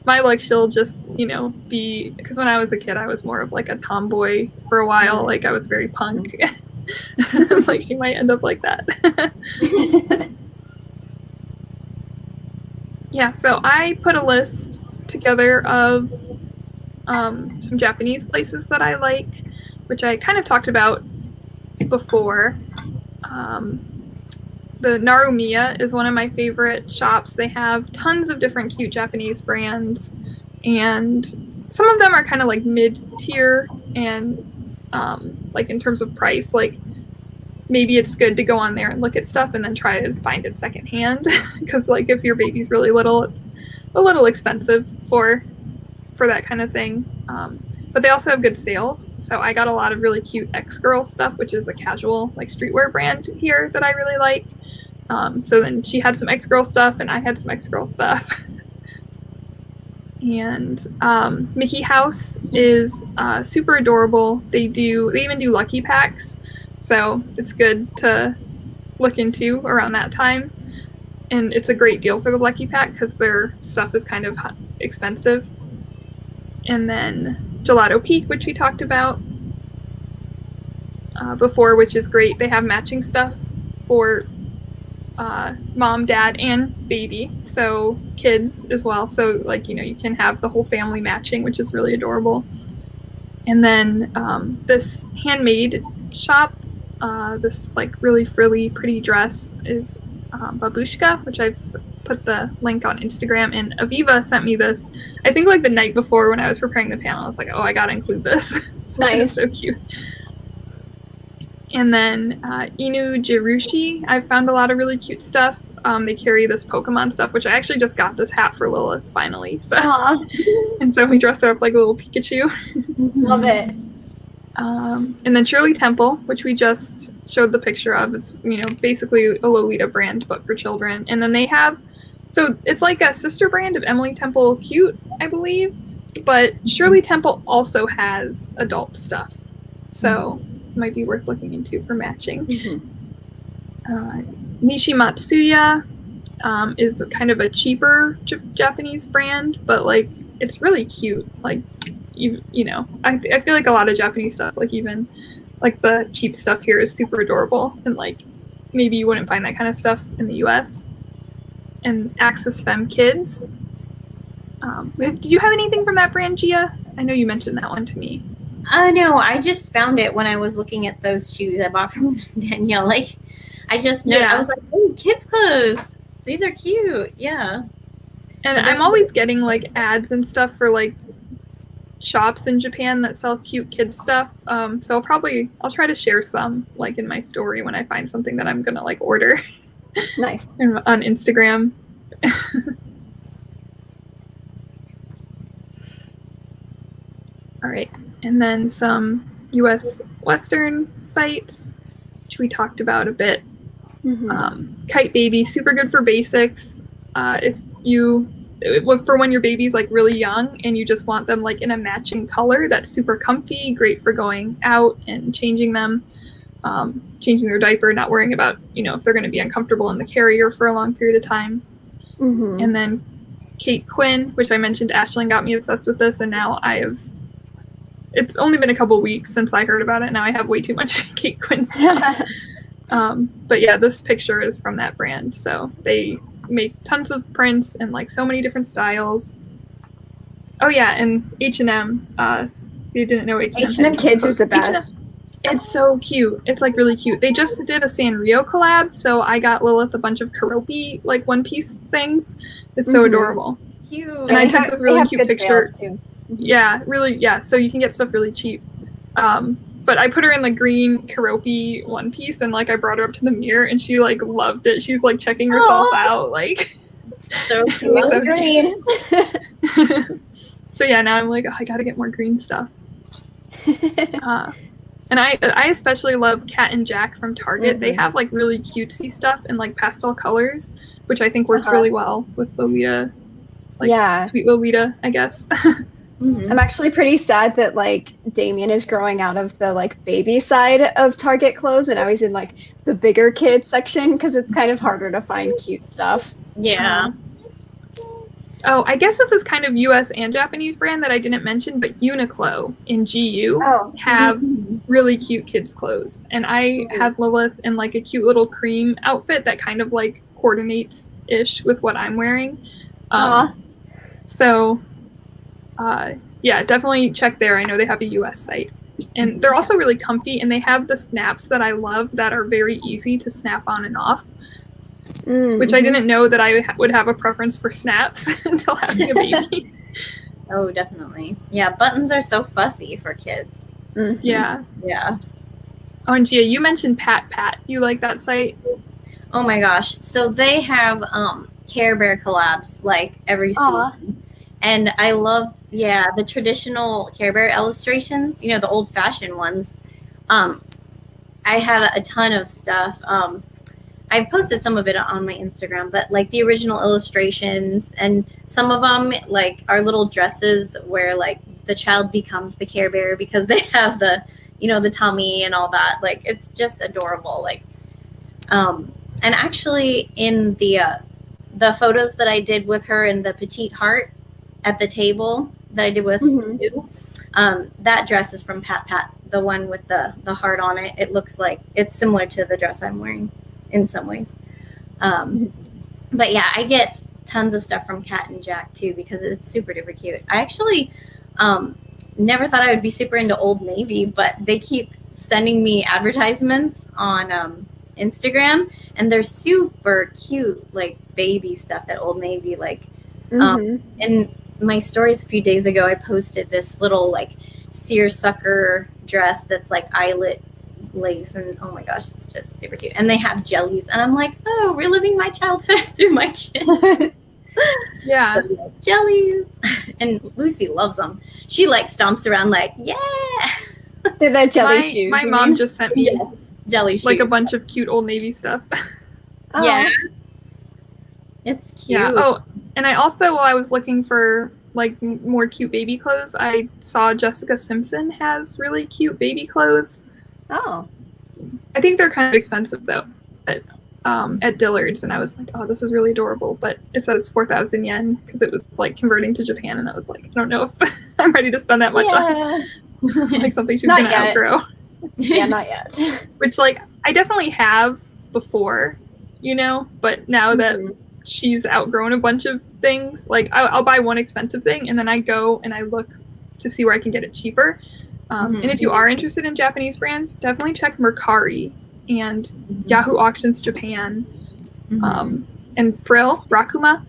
my luck she'll just, you know, be, because when I was a kid I was more of like a tomboy for a while, like I was very punk. Like she might end up like that. Yeah, so I put a list together of some Japanese places that I like, which I kind of talked about before. The Narumiya is one of my favorite shops. They have tons of different cute Japanese brands, and some of them are kind of like mid-tier and like in terms of price, like maybe it's good to go on there and look at stuff and then try to find it secondhand, because like if your baby's really little, it's a little expensive for that kind of thing. But they also have good sales. So I got a lot of really cute X-Girl stuff, which is a casual like streetwear brand here that I really like. So then she had some X-Girl stuff and I had some X-Girl stuff. And Mickey House is super adorable. They even do lucky packs. So it's good to look into around that time. And it's a great deal for the lucky pack because their stuff is kind of expensive. And then Gelato Peak, which we talked about before, which is great. They have matching stuff for mom, dad, and baby, so kids as well. So like, you know, you can have the whole family matching, which is really adorable. And then this handmade shop, this like really frilly, pretty dress is Babushka, which I've put the link on Instagram, and Aviva sent me this, I think like the night before when I was preparing the panel. I was like, oh, I gotta include this. So nice. It's so cute. And then Inu Jirushi, I found a lot of really cute stuff. They carry this Pokemon stuff, which I actually just got this hat for Lilith finally. So, and so we dressed her up like a little Pikachu. Love it. And then Shirley Temple, which we just showed the picture of. It's, you know, basically a Lolita brand, but for children. And then they have, so it's like a sister brand of Emily Temple Cute, I believe. But Shirley Temple also has adult stuff. So it might be worth looking into for matching. Nishi Matsuya is kind of a cheaper Japanese brand, but like it's really cute. Like, you know, I feel like a lot of Japanese stuff, like even like the cheap stuff here is super adorable, and like maybe you wouldn't find that kind of stuff in the US. And Access Femme Kids. Did you have anything from that brand, Gia? I know you mentioned that one to me. Oh no, I just found it when I was looking at those shoes I bought from Danielle. Like, I just know I was like, oh, kids' clothes. These are cute. Yeah. And I'm always getting like ads and stuff for like shops in Japan that sell cute kids stuff. So I'll try to share some like in my story when I find something that I'm gonna like order. Nice. On Instagram. All right, and then some U.S. Western sites, which we talked about a bit. Kite Baby, super good for basics. For when your baby's like really young and you just want them like in a matching color, that's super comfy, great for going out and changing them, changing their diaper, not worrying about, if they're going to be uncomfortable in the carrier for a long period of time. And then Quinn, which I mentioned, Ashlyn got me obsessed with this, and now it's only been a couple weeks since I heard about it. Now I have way too much Quinn stuff. But yeah, this picture is from that brand. So they make tons of prints and like so many different styles. Oh yeah, and H&M. You didn't know H&M. H&M Kids is the best. It's so cute. It's like really cute. They just did a Sanrio collab, so I got Lilith a bunch of Karopi like one-piece things. It's so adorable. Cute. And I took this really cute picture. Yeah, really. Yeah, so you can get stuff really cheap. But I put her in the green Karopi one piece, and like I brought her up to the mirror, and she like loved it. She's like checking herself out, like so cute. So green. So yeah, now I'm like, I gotta get more green stuff. And I especially love Cat and Jack from Target. They have like really cutesy stuff in like pastel colors, which I think works really well with Lolita, like sweet Lolita, I guess. I'm actually pretty sad that like Damien is growing out of the like baby side of Target clothes, and now he's in like the bigger kid section because it's kind of harder to find cute stuff. Yeah. Oh, I guess this is kind of US and Japanese brand that I didn't mention, but Uniqlo in GU have really cute kids clothes. And I have Lilith in like a cute little cream outfit that kind of like coordinates-ish with what I'm wearing. Yeah, definitely check there. I know they have a US site. And they're also really comfy, and they have the snaps that I love that are very easy to snap on and off. Which I didn't know that I would have a preference for snaps until having a baby. Oh, definitely. Yeah, buttons are so fussy for kids. Yeah. Yeah. Oh, and Gia, you mentioned Pat. You like that site? Oh my gosh. So they have Care Bear collabs like every season. And I love, the traditional Care Bear illustrations, the old-fashioned ones. I have a ton of stuff. I've posted some of it on my Instagram, but like the original illustrations, and some of them like are little dresses where like the child becomes the Care Bear because they have the, the tummy and all that. Like it's just adorable. Like, and actually in the photos that I did with her in the petite heart at the table that I did with you, that dress is from Pat, the one with the heart on it. It looks like it's similar to the dress I'm wearing in some ways. But yeah, I get tons of stuff from Cat and Jack too because it's super duper cute. I actually never thought I would be super into Old Navy, but they keep sending me advertisements on Instagram, and they're super cute, like baby stuff at Old Navy. Like, in my stories a few days ago, I posted this little like seersucker dress that's like eyelet lace, and oh my gosh, it's just super cute. And they have jellies, and I'm like, oh, reliving my childhood through my kids. Yeah. So, jellies. And Lucy loves them. She like stomps around like, yeah. They're the jelly shoes. My mom just sent me jelly shoes, like a bunch of cute Old Navy stuff. Yeah. It's cute. Yeah. Oh, and I also, while I was looking for like more cute baby clothes, I saw Jessica Simpson has really cute baby clothes. Oh. I think they're kind of expensive though, but at Dillard's, and I was like, oh, this is really adorable. But it says 4,000 yen because it was like converting to Japan, and I was like, I don't know if I'm ready to spend that much on like something she's gonna outgrow. Yeah, not yet. Which like I definitely have before, but now that she's outgrown a bunch of things, like I'll buy one expensive thing and then I go and I look to see where I can get it cheaper. And if you are interested in Japanese brands, definitely check Mercari and Yahoo Auctions Japan, and Frill, Rakuma.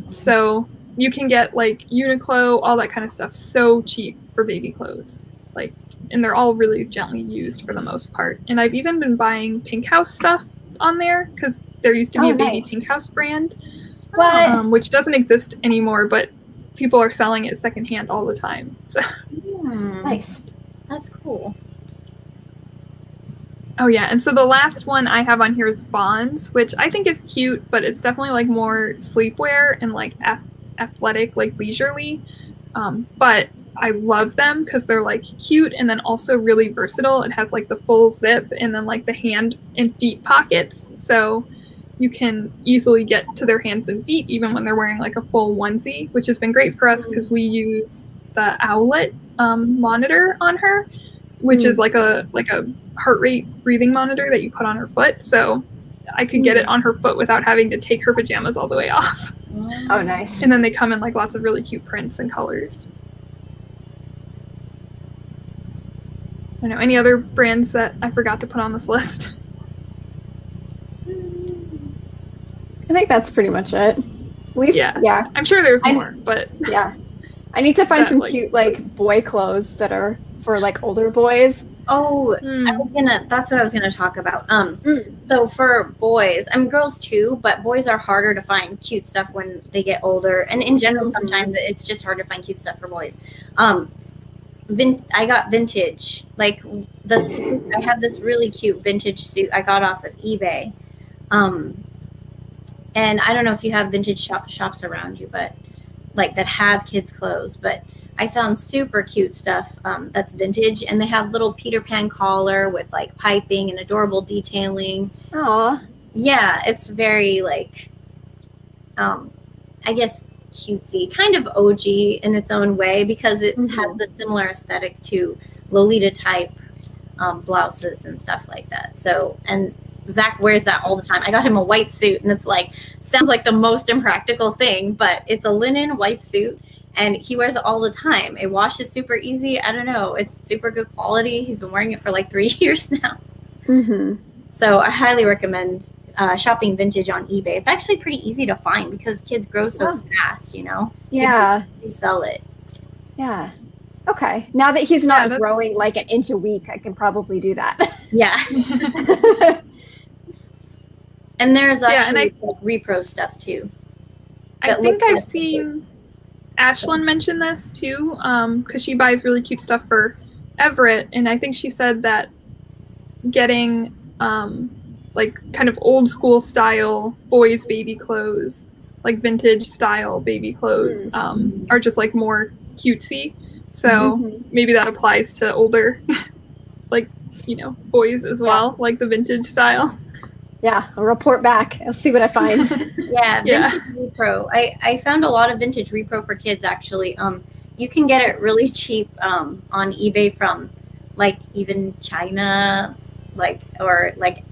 So you can get like Uniqlo, all that kind of stuff, so cheap for baby clothes. Like, and they're all really gently used for the most part. And I've even been buying Pink House stuff on there because there used to be a baby nice. Pink House brand, which doesn't exist anymore, but people are selling it secondhand all the time. So Nice. That's cool. oh yeah, and so the last one I have on here is Bonds, which I think is cute, but it's definitely like more sleepwear and like athletic, like leisurely. But I love them because they're like cute and then also really versatile. It has like the full zip and then like the hand and feet pockets, so you can easily get to their hands and feet even when they're wearing like a full onesie, which has been great for us because we use the Owlet monitor on her, which is like a heart rate breathing monitor that you put on her foot. So I could get it on her foot without having to take her pajamas all the way off. Oh, nice. And then they come in like lots of really cute prints and colors. I don't know, any other brands that I forgot to put on this list? I think that's pretty much it. Yeah. I'm sure there's more, but yeah. I need to find that, some like, cute like boy clothes that are for like older boys. Oh, that's what I was gonna talk about. So for boys, I mean girls too, but boys are harder to find cute stuff when they get older. And in general, sometimes it's just hard to find cute stuff for boys. I got vintage, like the suit. I have this really cute vintage suit I got off of eBay. And I don't know if you have vintage shops around you, but like that have kids' clothes, but I found super cute stuff that's vintage, and they have little Peter Pan collar with like piping and adorable detailing. Aw. Yeah, it's very like, I guess cutesy, kind of OG in its own way because it has the similar aesthetic to Lolita type blouses and stuff like that. So, and Zach wears that all the time. I got him a white suit, and it's like, sounds like the most impractical thing, but it's a linen white suit, and he wears it all the time. It washes super easy. I don't know. It's super good quality. He's been wearing it for like 3 years now. So I highly recommend shopping vintage on eBay. It's actually pretty easy to find because kids grow so fast, you know? Yeah. You sell it. Yeah. Okay. Now that he's not growing like an inch a week, I can probably do that. Yeah. And there's actually repro stuff too. I think I've seen Ashlyn mention this too, because she buys really cute stuff for Everett, and I think she said that getting like kind of old school style boys' baby clothes, like vintage style baby clothes, are just like more cutesy. So maybe that applies to older, like, you know, boys as well, like the vintage style. Yeah, I'll report back. I'll see what I find. Vintage repro. I found a lot of vintage repro for kids actually. You can get it really cheap on eBay from like even China, like, or like,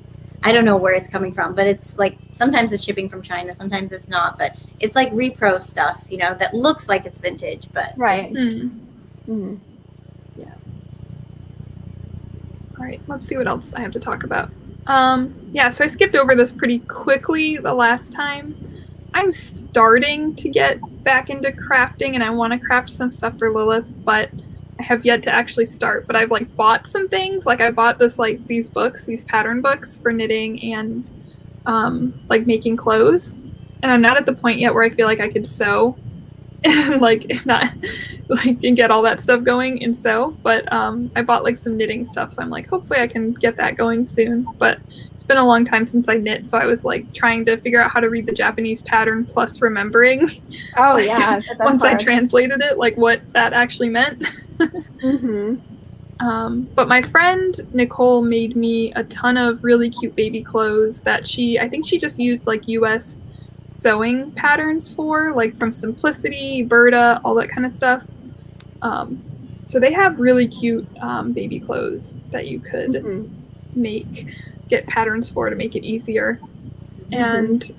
I don't know where it's coming from, but it's like sometimes it's shipping from China, sometimes it's not, but it's like repro stuff, you know, that looks like it's vintage, but right. Yeah. All right, let's see what else I have to talk about. So I skipped over this pretty quickly the last time. I'm starting to get back into crafting, and I want to craft some stuff for Lilith, but I have yet to actually start. But I've like bought some things. Like I bought these books, these pattern books for knitting and like making clothes. And I'm not at the point yet where I feel like I could sew and like not like and get all that stuff going and sew. But I bought like some knitting stuff, so I'm like, hopefully I can get that going soon. But it's been a long time since I knit, so I was like trying to figure out how to read the Japanese pattern plus remembering. Oh yeah. Once I translated it, like what that actually meant. But my friend Nicole made me a ton of really cute baby clothes that I think she just used like US sewing patterns for, like from Simplicity, Berta, all that kind of stuff. So they have really cute baby clothes that you could get patterns for to make it easier. And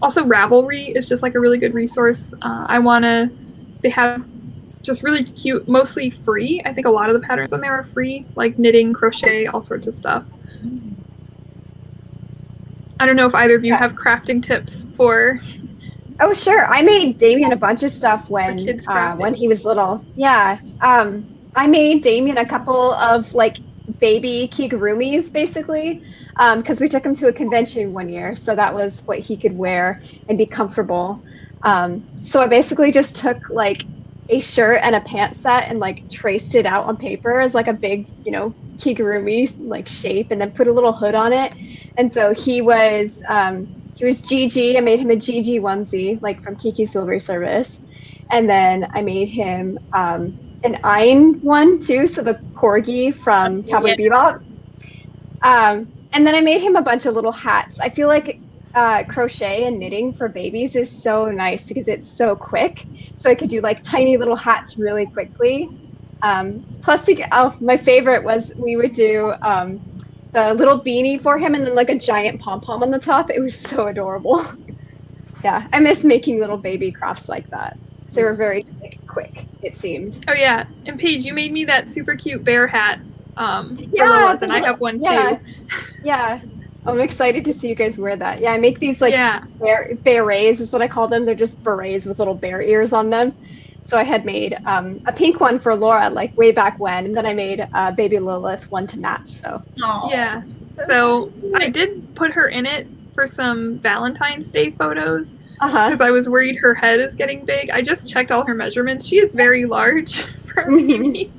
also Ravelry is just like a really good resource. They have just really cute, mostly free. I think a lot of the patterns on there are free, like knitting, crochet, all sorts of stuff. I don't know if either of you have crafting tips for. Oh, sure. I made Damien a bunch of stuff when he was little. Yeah. I made Damien a couple of like baby kigurumis, basically, because we took him to a convention one year, so that was what he could wear and be comfortable. So I basically just took like a shirt and a pant set and like traced it out on paper as like a big, kigurumi like shape, and then put a little hood on it. And so he was Gigi. I made him a Gigi onesie, like from Kiki's Silvery Service. And then I made him an Ein one too, so the corgi from Cowboy Bebop. And then I made him a bunch of little hats. I feel like crochet and knitting for babies is so nice because it's so quick. So I could do like tiny little hats really quickly. Plus, my favorite was we would do the little beanie for him and then like a giant pom-pom on the top. It was so adorable. Yeah, I miss making little baby crafts like that. They were very like, quick, it seemed. Oh yeah, and Paige, you made me that super cute bear hat for Lilith, and I have one too. Yeah. I'm excited to see you guys wear that. Yeah, I make these like berets is what I call them. They're just berets with little bear ears on them. So I had made a pink one for Laura like way back when, and then I made baby Lilith one to match. So yeah, so I did put her in it for some Valentine's Day photos because I was worried her head is getting big. I just checked all her measurements. She is very large for a baby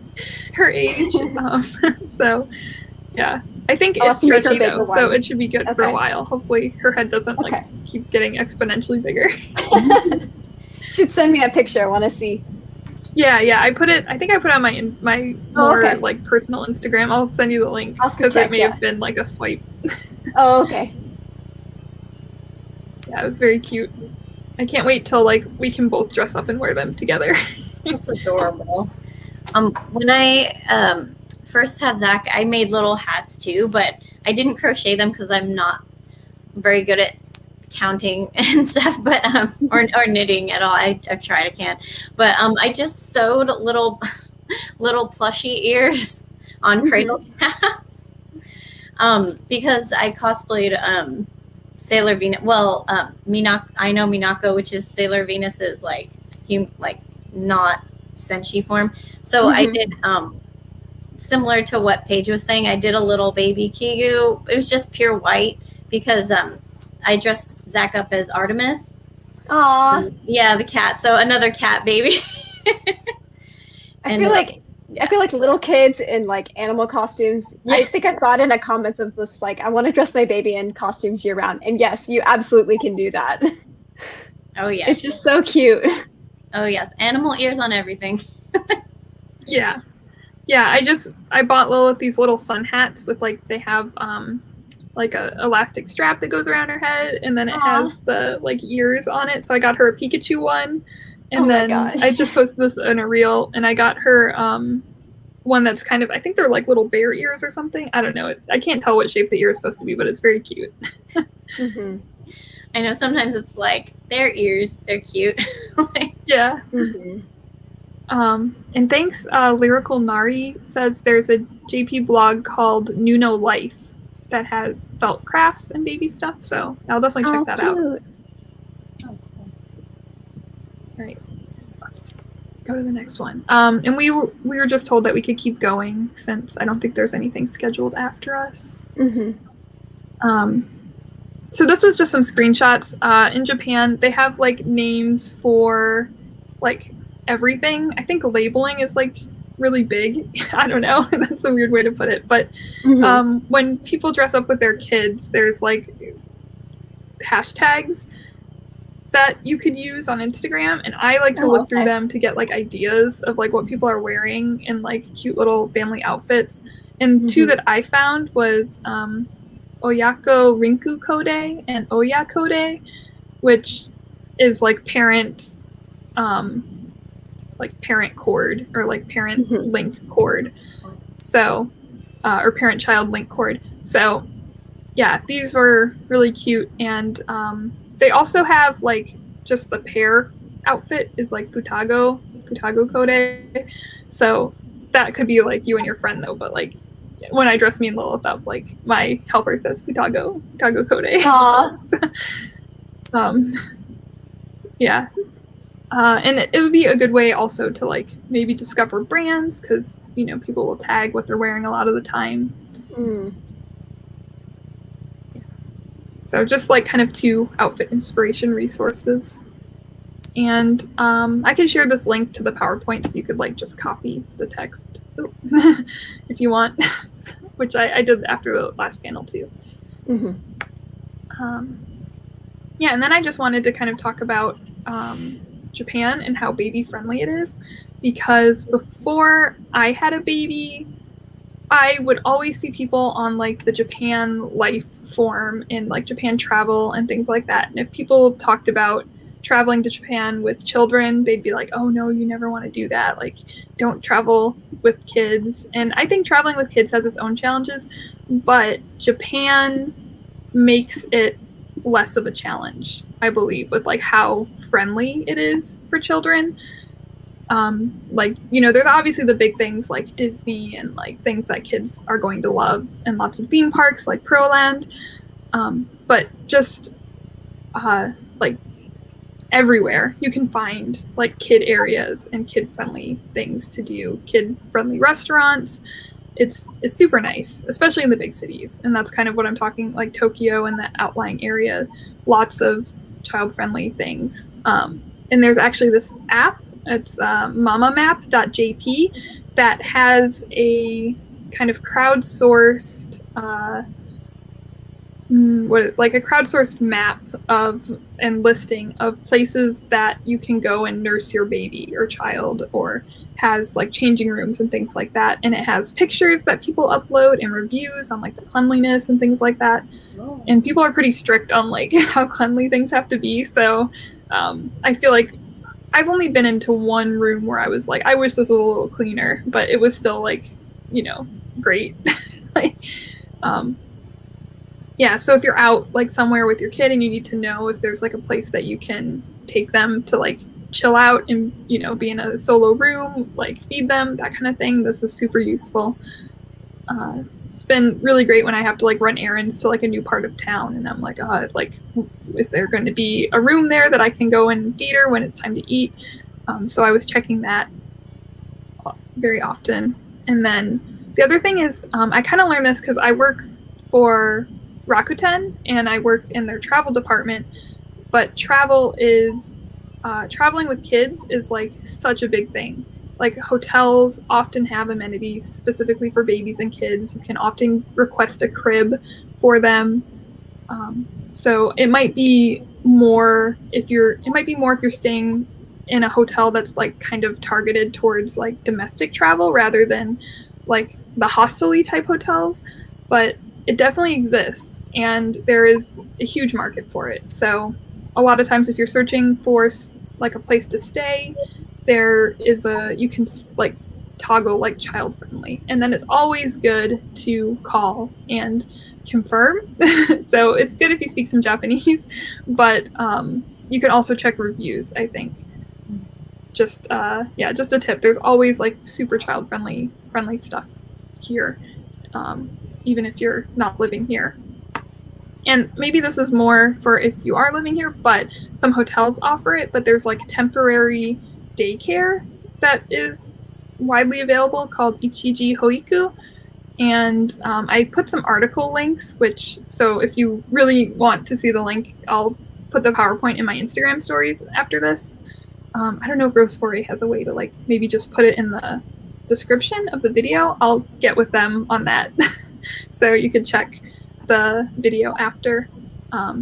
her age. So yeah. I think it's stretchy though, so it should be good for a while. Hopefully her head doesn't like keep getting exponentially bigger. Should send me a picture. I want to see. Yeah. I think I put it on my more like personal Instagram. I'll send you the link because it may have been like a swipe. Oh, okay. Yeah, it was very cute. I can't wait till like we can both dress up and wear them together. That's adorable. When I first had Zach, I made little hats too, but I didn't crochet them because I'm not very good at counting and stuff, but or knitting at all. I've tried, I can't. But I just sewed little plushy ears on cradle caps because I cosplayed Sailor Venus. Well, I know Minako, which is Sailor Venus's like not senshi form. So I did similar to what Paige was saying. I did a little baby Kigu. It was just pure white because I dressed Zach up as Artemis. Aww. Yeah, the cat. So another cat baby. I feel like little kids in like animal costumes. Yeah. I think I saw it in the comments of this like, I want to dress my baby in costumes year round. And yes, you absolutely can do that. Oh yeah. It's just so cute. Oh yes, animal ears on everything. Yeah. I bought Lilith these little sun hats with like they have like a elastic strap that goes around her head, and then it has the like ears on it. So I got her a Pikachu one, and then I just posted this in a reel, and I got her one that's kind of, I think they're like little bear ears or something. I don't know. I can't tell what shape the ear is supposed to be, but it's very cute. I know sometimes it's like their ears, they're cute. Yeah. And thanks, Lyrical Nari says there's a JP blog called Nuno Life that has felt crafts and baby stuff, so I'll definitely check that out. Oh, cool. All right, let's go to the next one. And we were just told that we could keep going since I don't think there's anything scheduled after us. So this was just some screenshots. In Japan, they have like names for like everything. I think labeling is like really big. I don't know. That's a weird way to put it. But when people dress up with their kids, there's like hashtags that you could use on Instagram. And I like to look through them to get like ideas of like what people are wearing in like cute little family outfits. And two that I found was Oyako Rinku Kode and Oya Kode, which is like parent cord or like parent link cord. So, or parent child link cord. So yeah, these were really cute. And they also have like just the pair outfit is like Futago Futago Code. So that could be like you and your friend though, but like when I dress me and Lilith up, like my helper says Futago Code. Yeah. And it would be a good way also to like maybe discover brands, because you know people will tag what they're wearing a lot of the time. Yeah. So just like kind of 2 outfit inspiration resources. And I can share this link to the PowerPoint so you could like just copy the text if you want, which I did after the last panel too. Yeah, and then I just wanted to kind of talk about Japan and how baby friendly it is, because before I had a baby, I would always see people on like the Japan Life forum and like Japan travel and things like that. And if people talked about traveling to Japan with children, they'd be like, oh no, you never want to do that. Like, don't travel with kids. And I think traveling with kids has its own challenges, but Japan makes it less of a challenge, I believe, with like how friendly it is for children. Like, you know, there's obviously the big things like Disney and like things that kids are going to love, and lots of theme parks like Proland. But just like everywhere you can find like kid areas and kid friendly things to do, kid friendly restaurants. It's super nice, especially in the big cities. And that's kind of what I'm talking, like Tokyo and the outlying area, lots of child-friendly things. And there's actually this app, it's mamamap.jp, that has a kind of crowdsourced, like a crowdsourced map of and listing of places that you can go and nurse your baby or child, or has like changing rooms and things like that. And it has pictures that people upload and reviews on like the cleanliness and things like that. And people are pretty strict on like how cleanly things have to be. So I feel like I've only been into one room where I was like, I wish this was a little cleaner, but it was still like, you know, great. Like, yeah, so if you're out like somewhere with your kid and you need to know if there's like a place that you can take them to like chill out and, you know, be in a solo room, like feed them, that kind of thing, this is super useful. It's been really great when I have to like run errands to like a new part of town and I'm like, like, is there going to be a room there that I can go and feed her when it's time to eat? So I was checking that very often. And then the other thing is, I kind of learned this because I work for Rakuten and I work in their travel department, but traveling with kids is like such a big thing. Like hotels often have amenities specifically for babies and kids. You can often request a crib for them. So it might be more if you're staying in a hotel that's like kind of targeted towards like domestic travel rather than like the hostel-y type hotels, but it definitely exists and there is a huge market for it. So a lot of times if you're searching for like a place to stay, there is you can like toggle like child friendly, and then it's always good to call and confirm. So it's good if you speak some Japanese, but you can also check reviews, I think. Just a tip, there's always like super child friendly stuff here, even if you're not living here. And maybe this is more for if you are living here, but some hotels offer it, but there's like temporary daycare that is widely available called Ichiji Hoiku. And I put some article links, so if you really want to see the link, I'll put the PowerPoint in my Instagram stories after this. I don't know if Rosé Forêt has a way to like maybe just put it in the description of the video. I'll get with them on that. So you can check the video after.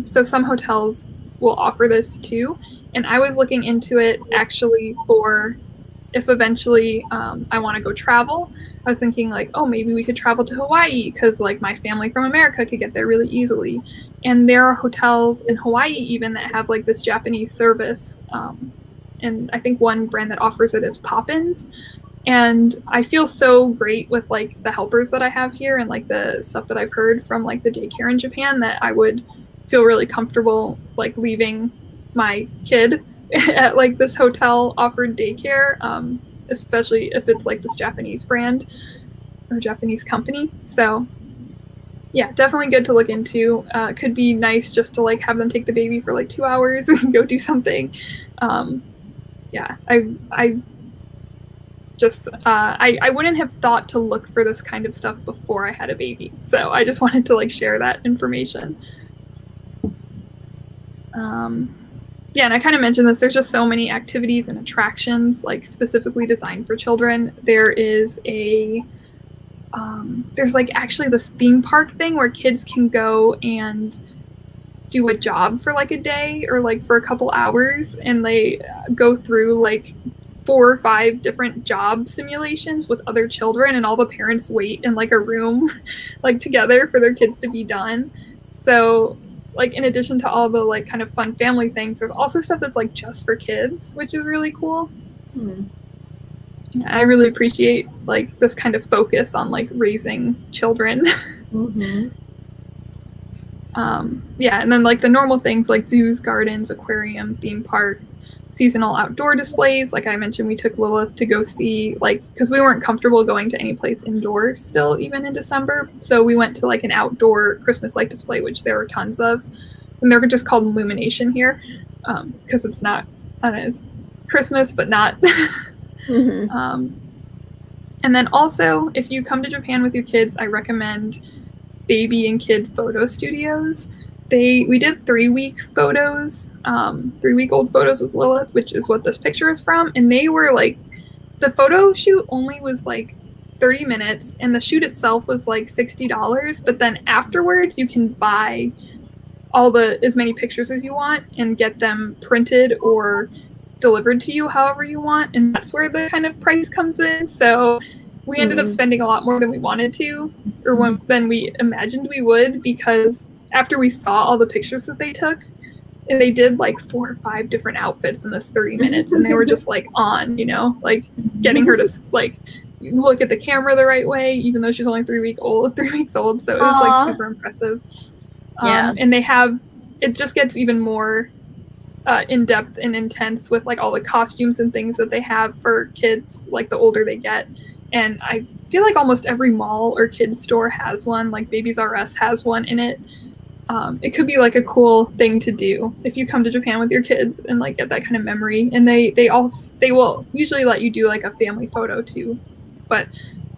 So some hotels will offer this too. And I was looking into it actually for if eventually I want to go travel. I was thinking like, oh, maybe we could travel to Hawaii because like my family from America could get there really easily. And there are hotels in Hawaii even that have like this Japanese service. And I think one brand that offers it is Poppins. And I feel so great with like the helpers that I have here and like the stuff that I've heard from like the daycare in Japan that I would feel really comfortable like leaving my kid at like this hotel offered daycare, especially if it's like this Japanese brand or Japanese company. So yeah, definitely good to look into. Could be nice just to like have them take the baby for like 2 hours and go do something. Yeah, I just I wouldn't have thought to look for this kind of stuff before I had a baby. So I just wanted to like share that information. Yeah, and I kind of mentioned this. There's just so many activities and attractions like specifically designed for children. There is there's like actually this theme park thing where kids can go and do a job for like a day or like for a couple hours, and they go through like 4 or 5 different job simulations with other children, and all the parents wait in like a room like together for their kids to be done. So like in addition to all the like kind of fun family things, there's also stuff that's like just for kids, which is really cool. I really appreciate like this kind of focus on like raising children. Yeah, and then like the normal things like zoos, gardens, aquarium, theme park, seasonal outdoor displays. Like I mentioned, we took Lilith to go see, like, because we weren't comfortable going to any place indoors still, even in December. So we went to like an outdoor Christmas light display, which there were tons of. And they're just called Illumination here, because it's not, I don't know, it's Christmas, but not. And then also, if you come to Japan with your kids, I recommend baby and kid photo studios. We did 3-week photos, 3-week-old photos with Lilith, which is what this picture is from. And they were like, the photo shoot only was like 30 minutes, and the shoot itself was like $60. But then afterwards, you can buy as many pictures as you want and get them printed or delivered to you however you want. And that's where the kind of price comes in. So we ended up spending a lot more than we wanted to, or than we imagined we would, because after we saw all the pictures that they took, and they did like 4 or 5 different outfits in this 30 minutes, and they were just like on, like getting her to like look at the camera the right way, even though she's only 3 weeks old. So it was like super impressive. And it just gets even more in-depth and intense with like all the costumes and things that they have for kids, like the older they get. And I feel like almost every mall or kids store has one, like Babies R Us has one in it. It could be like a cool thing to do if you come to Japan with your kids and like get that kind of memory. And they will usually let you do like a family photo too. But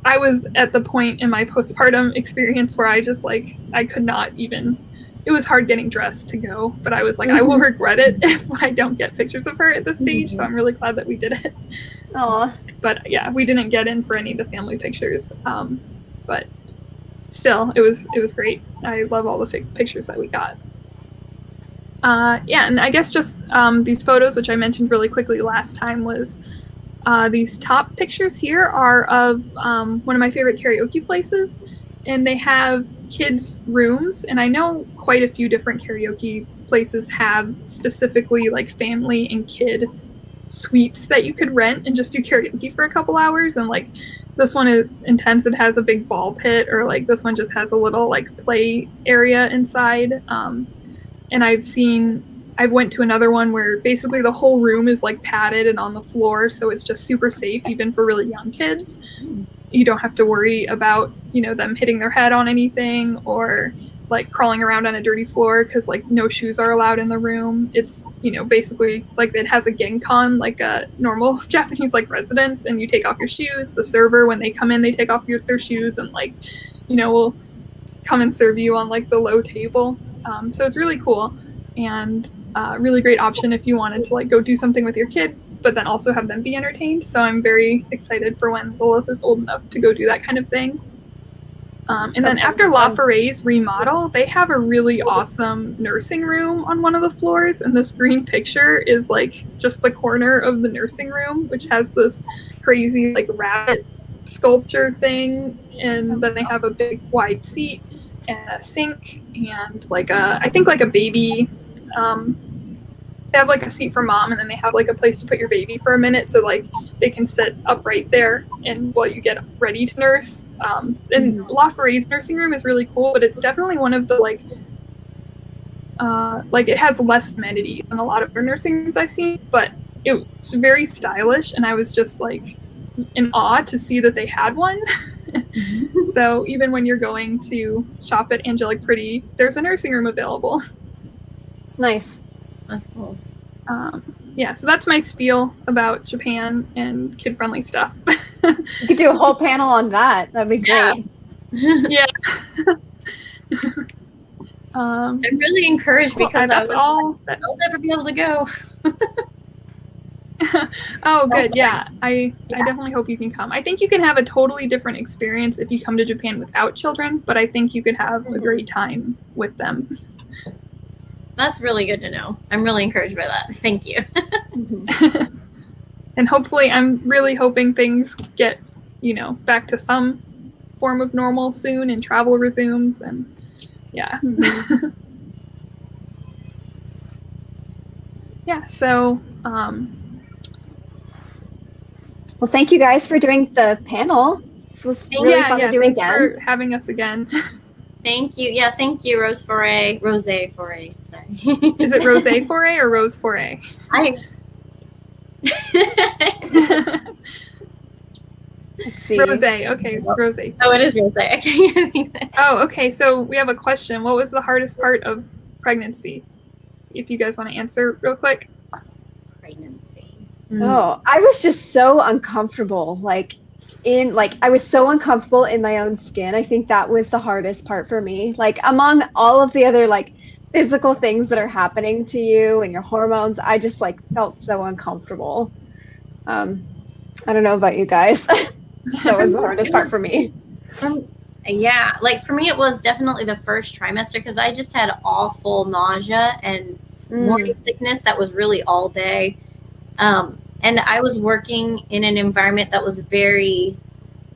I was at the point in my postpartum experience where I just like, I could not even, it was hard getting dressed to go, but I was like, I will regret it if I don't get pictures of her at this stage. So I'm really glad that we did it. But yeah, we didn't get in for any of the family pictures. But still, it was great. I love all the pictures that we got. Yeah, and I guess just these photos, which I mentioned really quickly last time, was these top pictures here are of one of my favorite karaoke places, and they have kids' rooms, and I know quite a few different karaoke places have specifically like family and kid suites that you could rent and just do karaoke for a couple hours. And like this one is intense. It has a big ball pit, or like this one just has a little like play area inside. And I've went to another one where basically the whole room is like padded and on the floor, so it's just super safe even for really young kids. You don't have to worry about them hitting their head on anything or like crawling around on a dirty floor, because like no shoes are allowed in the room. It's basically like it has a genkan like a normal Japanese like residence, and you take off your shoes. The server, when they come in, they take off their shoes and like will come and serve you on like the low table. So it's really cool, and really great option if you wanted to like go do something with your kid but then also have them be entertained. So I'm very excited for when Lilith is old enough to go do that kind of thing. And then after La Foret's remodel, they have a really awesome nursing room on one of the floors. And this green picture is like just the corner of the nursing room, which has this crazy like rabbit sculpture thing. And then they have a big wide seat and a sink and like I think like a baby, they have like a seat for mom, and then they have like a place to put your baby for a minute, so like they can sit upright there and while you get ready to nurse. And La Foret's nursing room is really cool, but it's definitely one of the like like it has less amenities than a lot of other nursing homes I've seen, but it's very stylish, and I was just like in awe to see that they had one. So even when you're going to shop at Angelic Pretty, there's a nursing room available. Nice. That's cool. Yeah, so that's my spiel about Japan and kid-friendly stuff. You could do a whole panel on that. That'd be great. Yeah. I'm really encouraged because that's all. I'll never be able to go. Oh, good. Yeah, I definitely hope you can come. I think you can have a totally different experience if you come to Japan without children, but I think you could have a great time with them. That's really good to know. I'm really encouraged by that. Thank you. And hopefully, I'm really hoping things get, back to some form of normal soon and travel resumes, and yeah. Yeah, so well, thank you guys for doing the panel. This was really fun to do thanks again. for having us again. Thank you. Yeah, thank you, Rosé Forêt. Sorry. Is it Rosé Forêt or Rose Forêt? Let's see. Rosé. Okay, Rosé. Oh, it is Rosé. Okay. Oh, okay. So we have a question. What was the hardest part of pregnancy? If you guys want to answer real quick. Pregnancy. Oh, I was just so uncomfortable. I was so uncomfortable in my own skin. I think that was the hardest part for me. Like among all of the other physical things that are happening to you and your hormones, I just felt so uncomfortable. I don't know about you guys. That was the hardest part for me. Yeah, for me, it was definitely the first trimester because I just had awful nausea and morning sickness that was really all day. And I was working in an environment that was very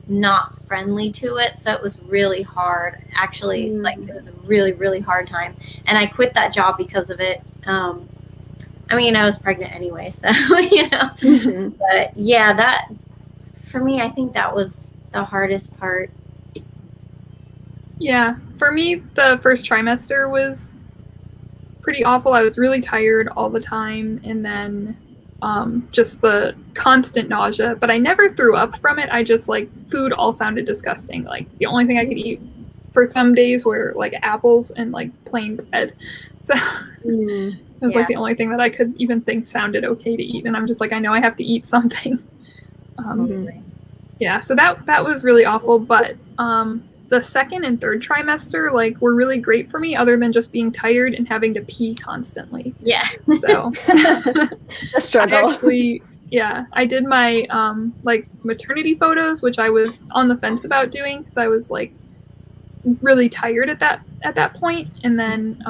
not friendly to it. So it was really hard. Actually, it was a really, really hard time. And I quit that job because of it. I was pregnant anyway, so, But yeah, that, for me, I think that was the hardest part. Yeah, for me, the first trimester was pretty awful. I was really tired all the time, and then just the constant nausea, but I never threw up from it. I just food all sounded disgusting. The only thing I could eat for some days were apples and plain bread. So it was the only thing that I could even think sounded okay to eat. And I'm just I know I have to eat something. Yeah, so that was really awful. But the second and third trimester were really great for me, other than just being tired and having to pee constantly. Yeah. So a struggle. I did my maternity photos, which I was on the fence about doing because I was really tired at that point. And then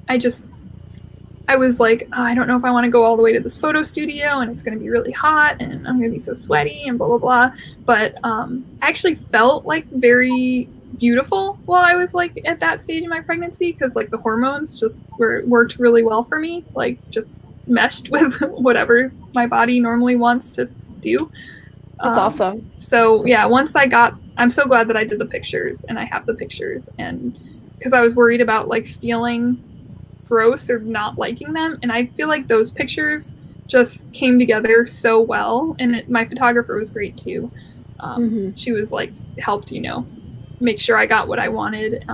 I was I don't know if I want to go all the way to this photo studio, and it's going to be really hot, and I'm going to be so sweaty, and blah, blah, blah. But I actually felt very beautiful while I was at that stage in my pregnancy, because the hormones just worked really well for me, just meshed with whatever my body normally wants to do. That's awesome. So yeah, I'm so glad that I did the pictures, and I have the pictures, and because I was worried about feeling gross or not liking them, and I feel those pictures just came together so well, and my photographer was great too. She was helped make sure I got what I wanted,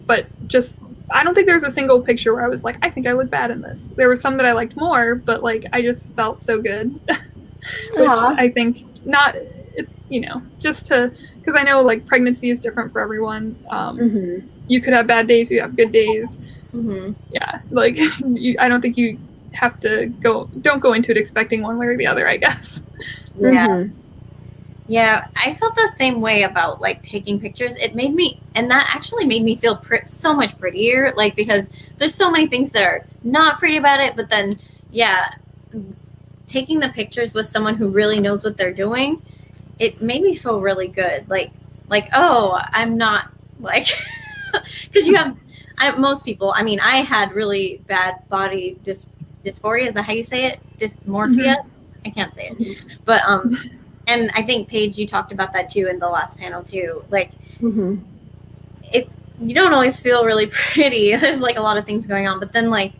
but just I don't think there's a single picture where I was I think I look bad in this. There were some that I liked more, but I just felt so good. Which I think not, it's just to, because I know pregnancy is different for everyone. You could have bad days, you have good days. Yeah, I don't think you have to don't go into it expecting one way or the other, I guess. Yeah, I felt the same way about taking pictures. That actually made me feel so much prettier, because there's so many things that are not pretty about it, but then taking the pictures with someone who really knows what they're doing, it made me feel really good. Oh, I'm not because you have most people, I had really bad body dysphoria. Is that how you say it? Dysmorphia? I can't say it. But, and I think, Paige, you talked about that too in the last panel too. you don't always feel really pretty. There's like a lot of things going on, but then like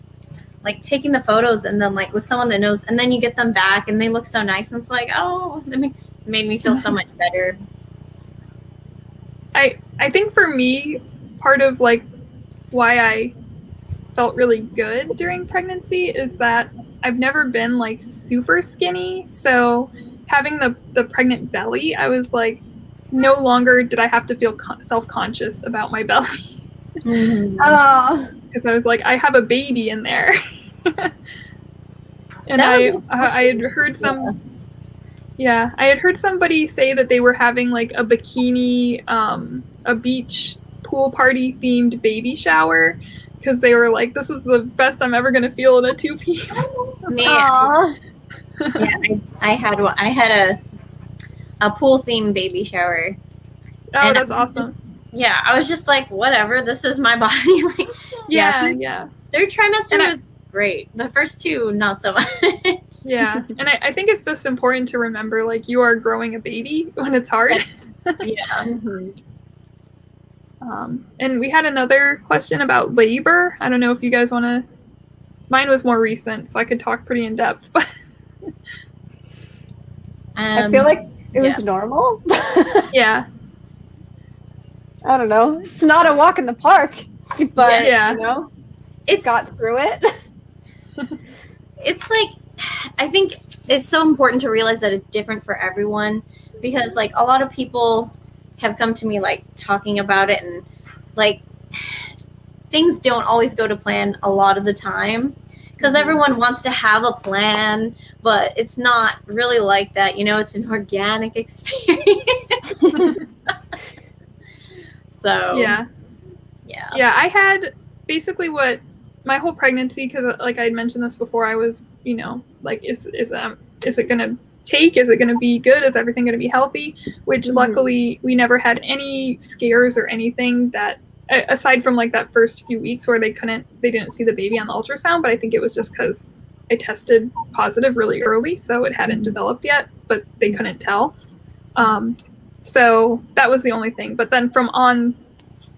taking the photos and then like with someone that knows, and then you get them back and they look so nice, and it's like, oh, that made me feel so much better. I think for me, part of like why I felt really good during pregnancy is that I've never been like super skinny. So having the pregnant belly, I was like, no longer did I have to feel self-conscious about my belly. Oh, Because I was like, I have a baby in there. And I had heard I had heard somebody say that they were having like a bikini, a beach pool party themed baby shower, because they were like, this is the best I'm ever going to feel in a two-piece. Yeah, I had a pool themed baby shower. Oh, And that's awesome. Yeah, I was just like, whatever, this is my body. Like, Yeah. Third trimester was great. The first two, not so much. Yeah, and I think it's just important to remember, like, you are growing a baby when it's hard. Yeah. And we had another question about labor. I don't know if you guys want to. Mine was more recent, so I could talk pretty in depth. But I feel like it was normal. Yeah. I don't know. It's not a walk in the park, but Yeah. you know, It's got through it. it's like, I think it's so important to realize that it's different for everyone, because like a lot of people have come to me like talking about it, and like things don't always go to plan a lot of the time, because everyone wants to have a plan, but it's not really like that. You know, it's an organic experience. So Yeah. I had basically what my whole pregnancy, because like I had mentioned this before, I was, you know, like, is it gonna take? Is it gonna be good? Is everything gonna be healthy? Which luckily we never had any scares or anything, that aside from like that first few weeks where they didn't see the baby on the ultrasound. But I think it was just because I tested positive really early, so it hadn't developed yet, but they couldn't tell. So that was the only thing. But then from on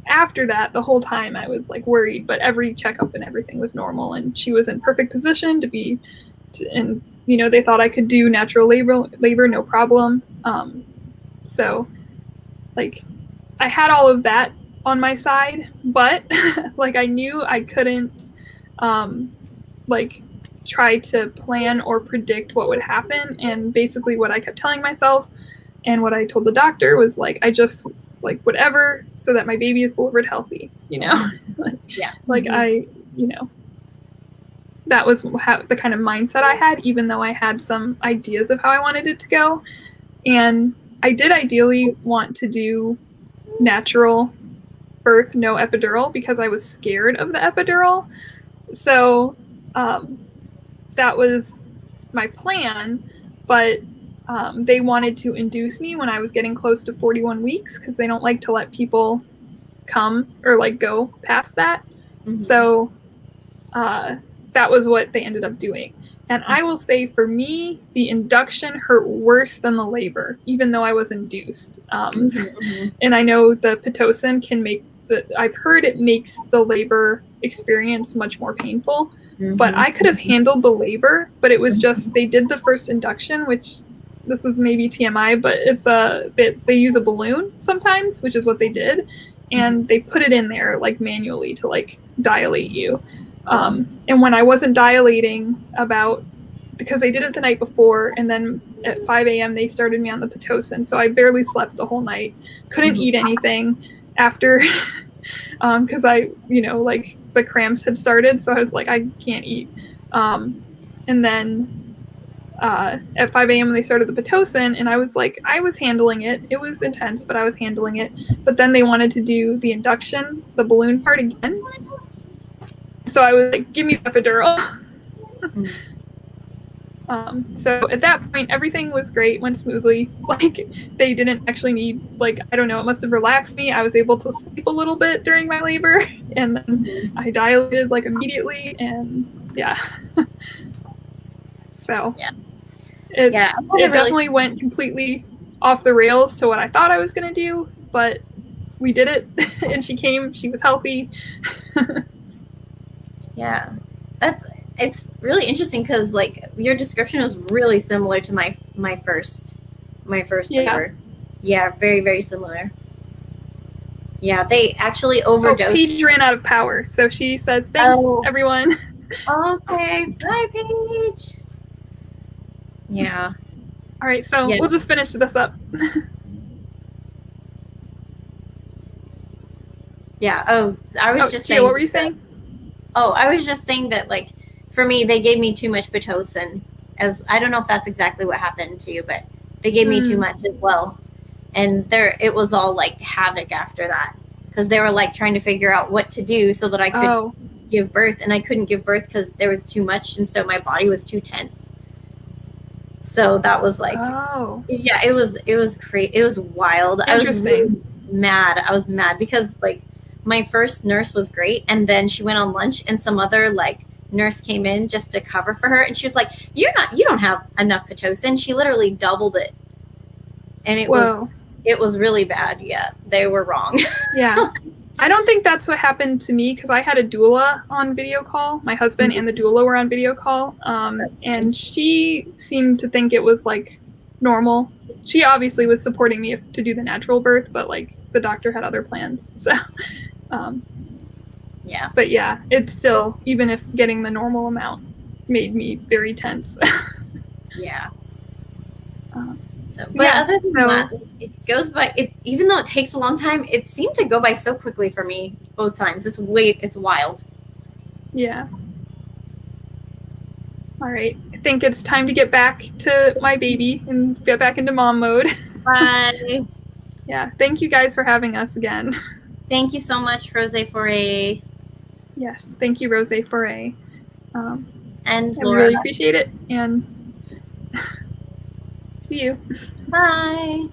after that, the whole time I was like worried, but every checkup and everything was normal, and she was in perfect position and you know, they thought I could do natural labor no problem. So like I had all of that on my side, but like I knew I couldn't like try to plan or predict what would happen. And basically what I kept telling myself and what I told the doctor was like, I just like whatever, so that my baby is delivered healthy, you know. Like I, you know, that was how the kind of mindset I had, even though I had some ideas of how I wanted it to go. And I did ideally want to do natural birth, no epidural, because I was scared of the epidural. So that was my plan, but they wanted to induce me when I was getting close to 41 weeks, because they don't like to let people come or like go past that. So that was what they ended up doing. And I will say, for me, the induction hurt worse than the labor, even though I was induced. And I know the Pitocin can make I've heard it makes the labor experience much more painful. But I could have handled the labor, but it was just, they did the first induction, which, this is maybe TMI, but it's they use a balloon sometimes, which is what they did, and they put it in there like manually to like dilate you. And when I wasn't dilating, because they did it the night before, and then at 5 a.m. they started me on the Pitocin, so I barely slept the whole night, couldn't eat anything after, because I, you know, like the cramps had started, so I was like, I can't eat. And then at 5 a.m. they started the Pitocin, and I was like, I was handling it. It was intense, but I was handling it. But then they wanted to do the induction, the balloon part again. So I was like, give me the epidural. So at that point, everything was great, went smoothly. Like, they didn't actually need, like, I don't know, it must have relaxed me. I was able to sleep a little bit during my labor, and then I dilated like immediately, and so it definitely went completely off the rails to what I thought I was going to do, but we did it, and she came. She was healthy. Yeah, it's really interesting because like your description was really similar to my first labor. Yeah, very very similar. Yeah, they actually overdosed. Paige ran out of power, so she says thanks, everyone. Okay, bye, Paige. Yeah. All right, so we'll just finish this up. Yeah. Oh, I was just saying. What were you saying? Oh, I was just saying that, like, for me, they gave me too much Pitocin. As I don't know if that's exactly what happened to you, but they gave me too much as well. And it was all like havoc after that because they were like trying to figure out what to do so that I could give birth, and I couldn't give birth because there was too much, and so my body was too tense. So that was like, yeah, it was crazy. It was wild. I was really mad. I was mad because like my first nurse was great, and then she went on lunch, and some other like nurse came in just to cover for her, and she was like, you don't have enough Pitocin. She literally doubled it, and it was really bad. Yeah, they were wrong. Yeah. I don't think that's what happened to me because I had a doula on video call. My husband and the doula were on video call, and she seemed to think it was like normal. She obviously was supporting me to do the natural birth, but like the doctor had other plans. So, yeah. But yeah, it's still, even if getting the normal amount made me very tense. Yeah. Other than that, it goes by. Even though it takes a long time, it seemed to go by so quickly for me both times. It's wild. Yeah. All right. I think it's time to get back to my baby and get back into mom mode. Bye. Yeah. Thank you guys for having us again. Thank you so much, Rosé Forêt. Yes. Thank you, Rosé Forêt. And I really appreciate it. And see you. Bye.